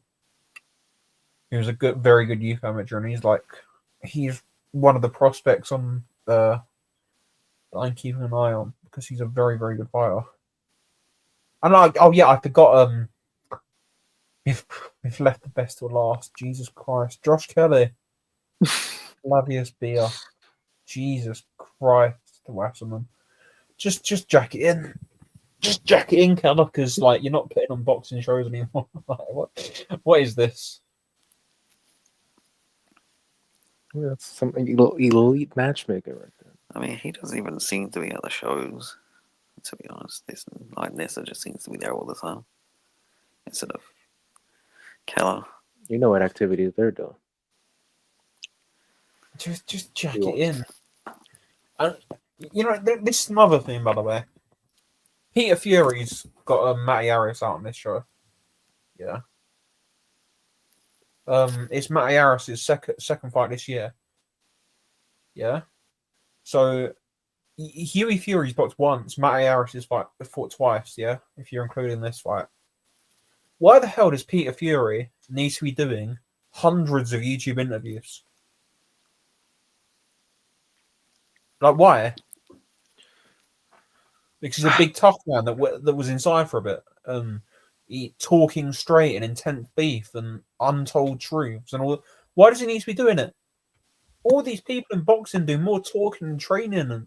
very good youth amateur, and he's one of the prospects on that I'm keeping an eye on because he's a very, very good fighter. And I forgot we've left the best till last. Jesus Christ, Josh Kelly, Lavius Beer, Jesus Christ, the Wasserman. Just jack it in. Just jack it in, Keller, because you're not putting on boxing shows anymore. What is this? Yeah, that's some elite matchmaker right there. I mean, he doesn't even seem to be at the shows, to be honest. Nissa just seems to be there all the time. Instead of Keller. You know what activities they're doing. Just jack it in. And, this is another thing, by the way. Peter Fury's got Matty Harris out on this show. Yeah. It's Matty Harris's second fight this year. Yeah. So Hughie Fury's boxed once. Matty Harris's fought twice. Yeah, if you're including this fight. Why the hell does Peter Fury need to be doing hundreds of YouTube interviews? Why? Because he's a big tough man that was inside for a bit. Talking straight and intense beef and untold truths and all. Why does he need to be doing it? All these people in boxing do more talking and training, and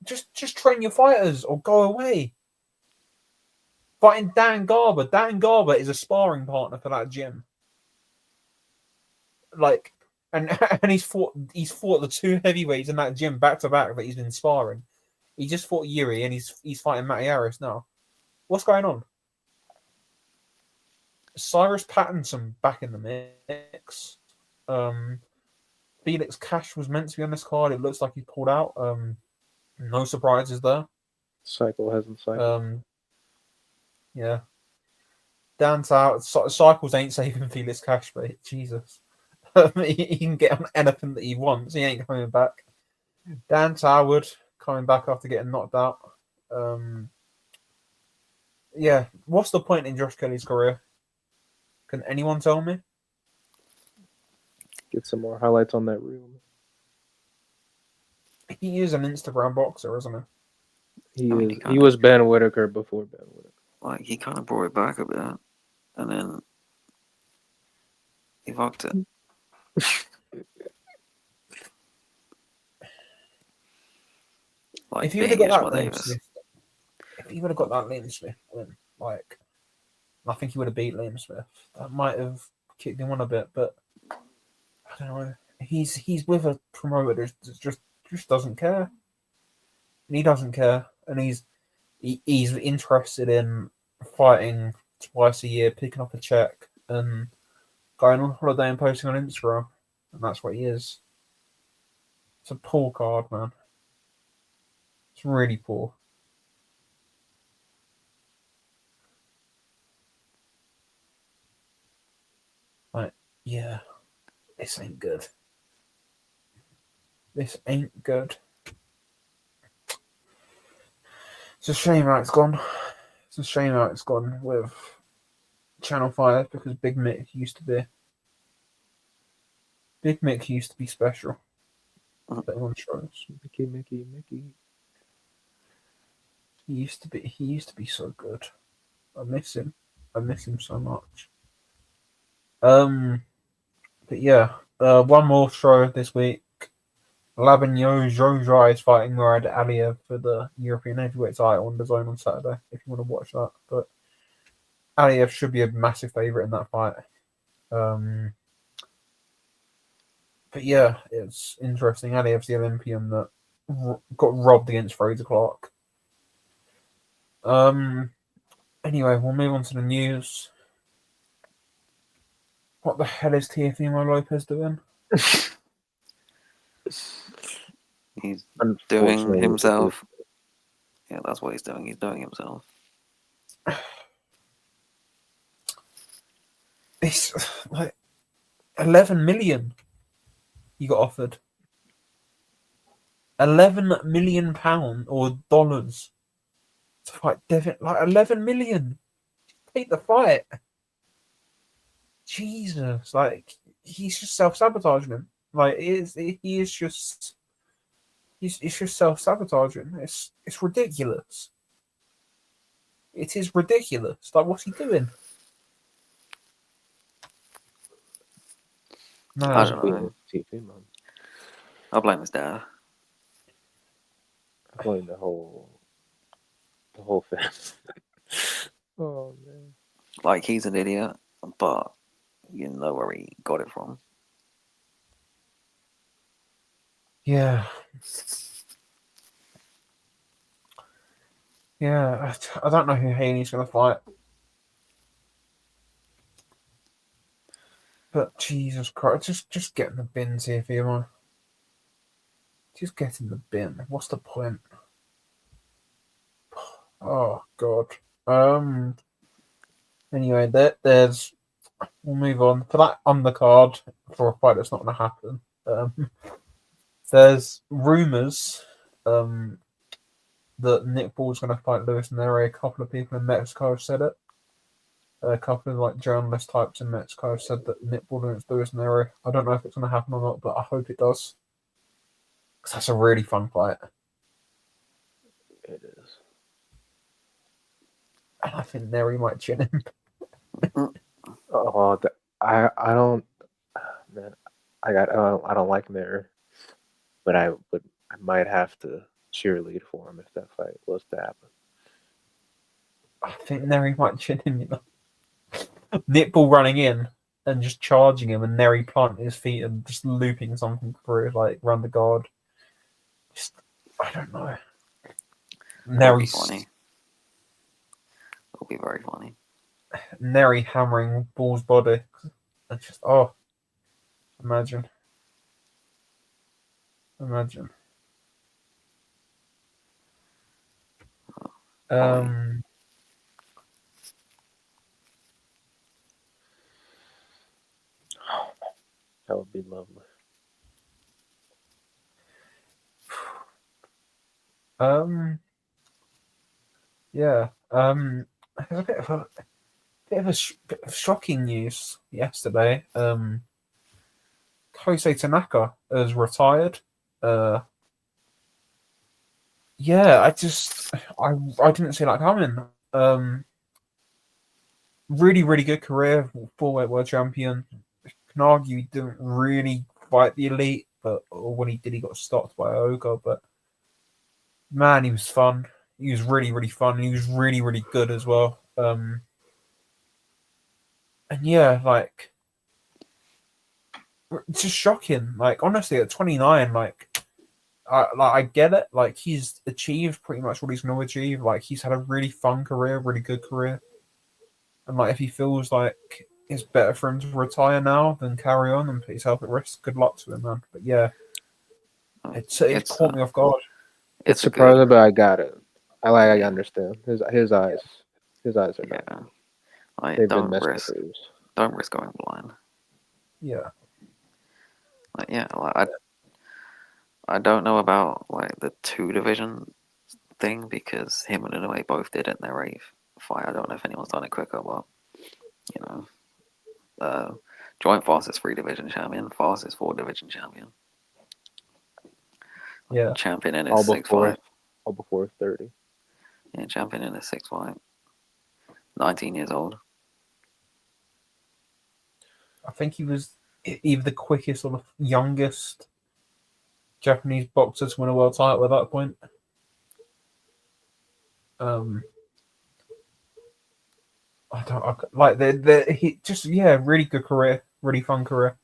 just train your fighters or go away. Fighting Dan Garber. Dan Garber is a sparring partner for that gym. And he's fought the two heavyweights in that gym back to back that he's been sparring. He just fought Yuri and he's fighting Matty Harris now. What's going on? Cyrus Pattinson back in the mix. Felix Cash was meant to be on this card. It looks like he pulled out. No surprises there. Cycle hasn't cycled. Yeah. Dan's out. Cycles ain't saving Felix Cash, mate. Jesus. He can get on anything that he wants. He ain't coming back. Dan Howard coming back after getting knocked out. Yeah. What's the point in Josh Kelly's career? Can anyone tell me? Get some more highlights on that reel. He is an Instagram boxer, isn't he? He was Ben Whitaker before Ben Whitaker. He kind of brought it back a bit, and then he fucked it. If he would have got that Liam Smith, I think he would have beat Liam Smith. That might have kicked him on a bit, but I don't know. He's with a promoter that just doesn't care, and he doesn't care, and he's interested in fighting twice a year, picking up a check, and going on holiday and posting on Instagram, and that's what he is. It's a poor card, man. It's really poor. Yeah, this ain't good. This ain't good. It's a shame how it's gone. It's a shame how it's gone with Channel 5 because Big Mick used to be. Big Mick used to be special. Putting on shows. Mickey. He used to be so good. I miss him so much. But yeah, one more show this week. Labinho Joja is fighting Murad Aliyev for the European heavyweight title on the Zone on Saturday. If you want to watch that, but Aliyev should be a massive favorite in that fight. But yeah, it's interesting. Aliyev's the Olympian that got robbed against Fraser Clark. Anyway, we'll move on to the news. What the hell is Teofimo Lopez doing? He's doing himself. Yeah, that's what he's doing. He's doing himself. It's like 11 million he got offered. 11 million pound or dollars to fight Devin. Like 11 million. Take the fight. Jesus, like he's just self-sabotaging him. Like he's just self-sabotaging. It's ridiculous. It is ridiculous. Like what's he doing? No, I don't know. I blame his dad. I blame the whole family. Oh man. Like he's an idiot, but you know where he got it from. Yeah. Yeah, I don't know who Haney's going to fight. But Jesus Christ, just get in the bins here, Fiona. Just get in the bin. What's the point? Oh God. Anyway, there's. We'll move on for that undercard for a fight that's not going to happen. There's rumors. That Nick Ball's going to fight Luis Neri. A couple of people in Mexico have said it. A couple of like journalist types in Mexico have said that Nick Ball against Luis Neri. I don't know if it's going to happen or not, but I hope it does. Because that's a really fun fight. It is. And I think Neri might chin him. Oh, I don't, man. I don't like Neri, but I might have to cheerlead for him if that fight was to happen. I think Neri might chin him, you know. Nick Ball running in and just charging him, and Neri planting his feet and just looping something through, like run the guard. Just, I don't know. Neri's funny. It'll be very funny. Neri hammering Ball's body. It's just imagine. That would be lovely. Yeah. There's a bit of shocking news yesterday. Kosei Tanaka has retired. Yeah, I didn't see that coming. Really, really good career, full-weight world champion. Can argue he didn't really fight the elite, but when he did, he got stopped by Oga. But man, he was fun. He was really, really fun. And he was really, really good as well. And yeah, like, it's just shocking. Like, honestly, at 29, I get it. Like, he's achieved pretty much what he's going to achieve. Like, he's had a really fun career, really good career. And like, if he feels like it's better for him to retire now than carry on and put himself at risk, good luck to him, man. But yeah, it caught me off guard. It's surprising, but I got it. I understand his eyes. His eyes are not. Like, don't risk going blind. Yeah. Like, yeah, like, I don't know about like the 2 division thing because him and Inoue both did it in their 8th fight. I don't know if anyone's done it quicker, but you know, joint fastest 3 division champion, fastest 4 division champion. Yeah. Champion in his 6th fight. All before 30. Yeah, champion in his 6th fight. 19 years old. I think he was either the quickest or the youngest Japanese boxer to win a world title at that point. He just really good career, really fun career,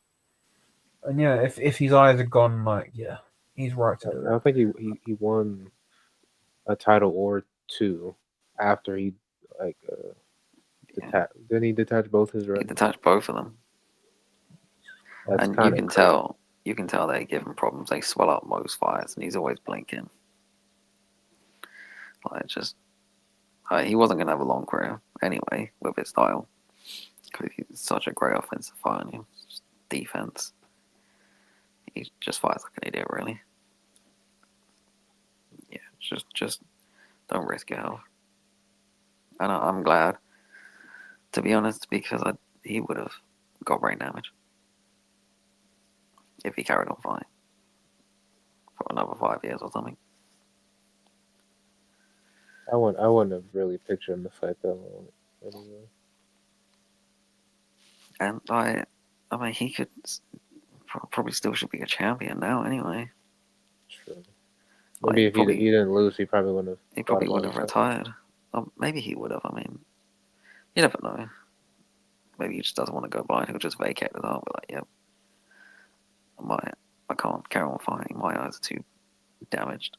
and yeah, if his eyes are gone, like yeah, He's right to do I it. think he won a title or two after he like didn't he detach both his He records? detached both of them, That's and you kind of can crazy. tell. You can tell they give him problems. They swell up most fights, and he's always blinking. Like just, he wasn't gonna have a long career anyway with his style, because he's such a great offensive fighter. And defense, he just fights like an idiot, really. Yeah, just don't risk your health. And I'm glad, to be honest, because he would have got brain damage if he carried on fighting for another 5 years or something. I wouldn't have really pictured him to fight that long anyway. And I mean, he could probably still should be a champion now anyway. True. Like, Maybe if he didn't lose, he probably wouldn't have. He probably would have retired. Maybe he would have. I mean, you never know. Maybe he just doesn't want to go blind. He'll just vacate the art. But like, yep, I can't carry on fighting. My eyes are too damaged.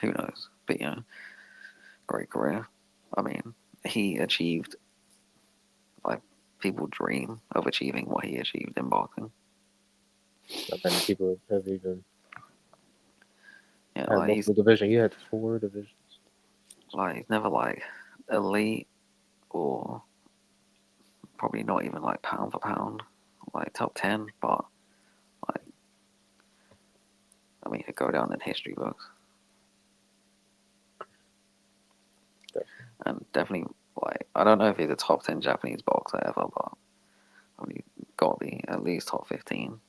Who knows? But great career. I mean, he achieved, like, people dream of achieving what he achieved in boxing. Not many people have even Yeah, had like multiple divisions. He had 4 divisions. Like he's never like elite or probably not even like pound for pound, like top 10, but like, I mean, he'd go down in history books. And definitely, like, I don't know if he's a top 10 Japanese boxer ever, but I mean, got to be at least top 15.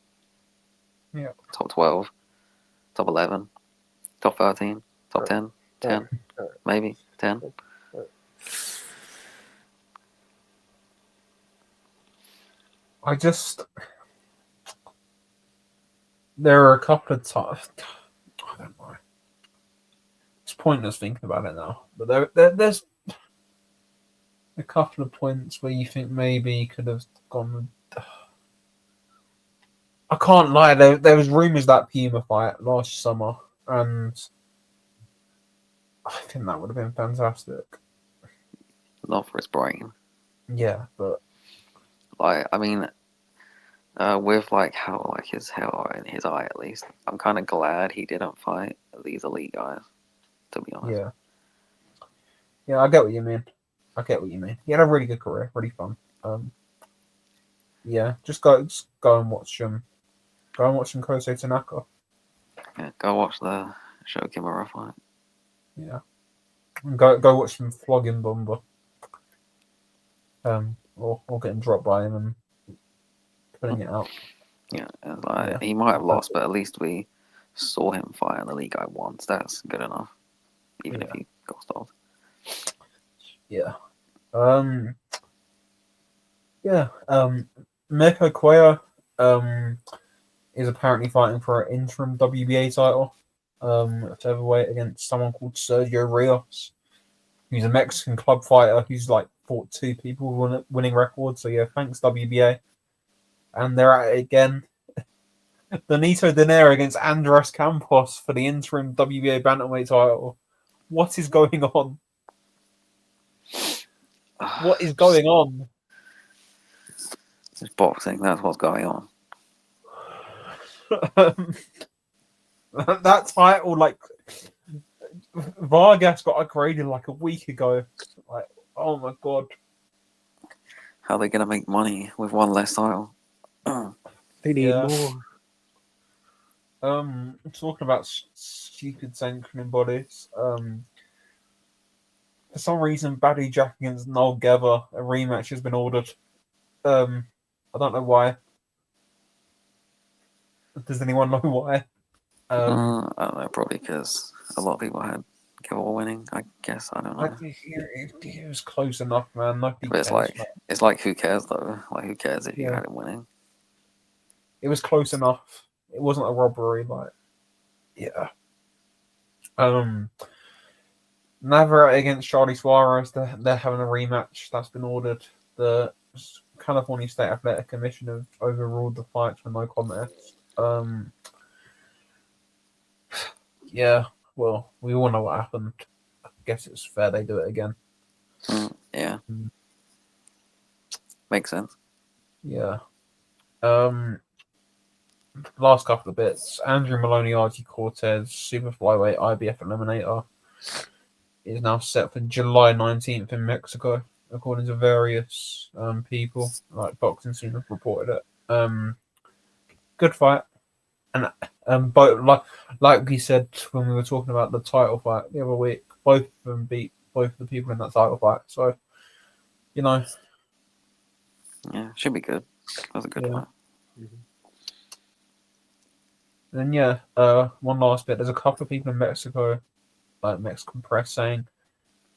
Yeah. Top 12, top 11, top 13, top 10, 10, maybe 10. There are a couple of times. I don't know. It's pointless thinking about it now. But there's a couple of points where you think maybe he could have gone. I can't lie. There was rumors that Puma fight last summer, and I think that would have been fantastic. Not for his brain. Yeah, but like, I mean, with like how like his hair in his eye, at least, I'm kind of glad he didn't fight these elite guys. To be honest. Yeah, I get what you mean. He had a really good career, really fun. Yeah, just go and watch him. Go and watch him Kosei Tanaka. Yeah, go watch the Sho Kimura fight. Yeah, and go watch him flogging Bumba. Or getting dropped by him and putting it out. Yeah, it's like, he might have lost, but at least we saw him fight an elite guy once. That's good enough, even if he got stopped. Yeah. Meko Cuellar is apparently fighting for an interim WBA title at featherweight against someone called Sergio Rios, who's a Mexican club fighter who's like fought 2 people with winning records. So yeah, thanks WBA. And they're at it again. Benito Dinero against Andres Campos for the interim WBA bantamweight title. What is going on? What is going on? It's boxing. That's what's going on. That title, like, Vargas got upgraded like a week ago. Like, oh my god. How are they gonna make money with one less title? They need more. Talking about stupid sanctioning bodies. For some reason, Baddy Jack against Noel Gever, a rematch has been ordered. I don't know why. Does anyone know why? I don't know, probably because a lot of people had Gever winning. I guess, I don't know. It was close enough, man. Nobody But cares. it's like, who cares though? Like, who cares if you had him winning? It was close enough. It wasn't a robbery, like, yeah. Navarrete against Charlie Suarez. They're having a rematch that's been ordered. The California State Athletic Commission have overruled the fights for no contest. Yeah, well, we all know what happened. I guess it's fair they do it again. Yeah. Mm. Makes sense. Yeah. Last couple of bits. Andrew Maloney, RG Cortez, super flyweight IBF eliminator, is now set for July 19th in Mexico, according to various people. Like boxing scene have reported it. Good fight. And both like we said when we were talking about the title fight the other week, both of them beat both of the people in that title fight. So, you know, Yeah, should be good. That was a good fight. And yeah, one last bit. There's a couple of people in Mexico, like Mexican press, saying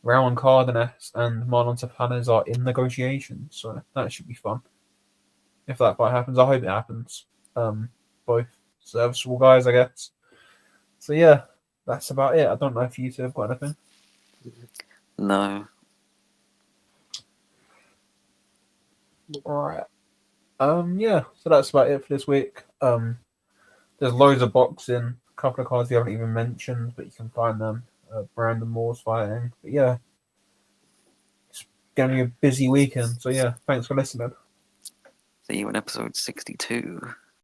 Raul Cardenas and Marlon Tapanes are in negotiations. So that should be fun. If that fight happens, I hope it happens. Both serviceable guys, I guess. So yeah, that's about it. I don't know if you two have got anything. No. All right. Yeah. So that's about it for this week. There's loads of boxing. A couple of cards we haven't even mentioned, but you can find them. Brandon Moore's fighting. But yeah, it's going to be a busy weekend. So yeah, thanks for listening. See you in episode 62.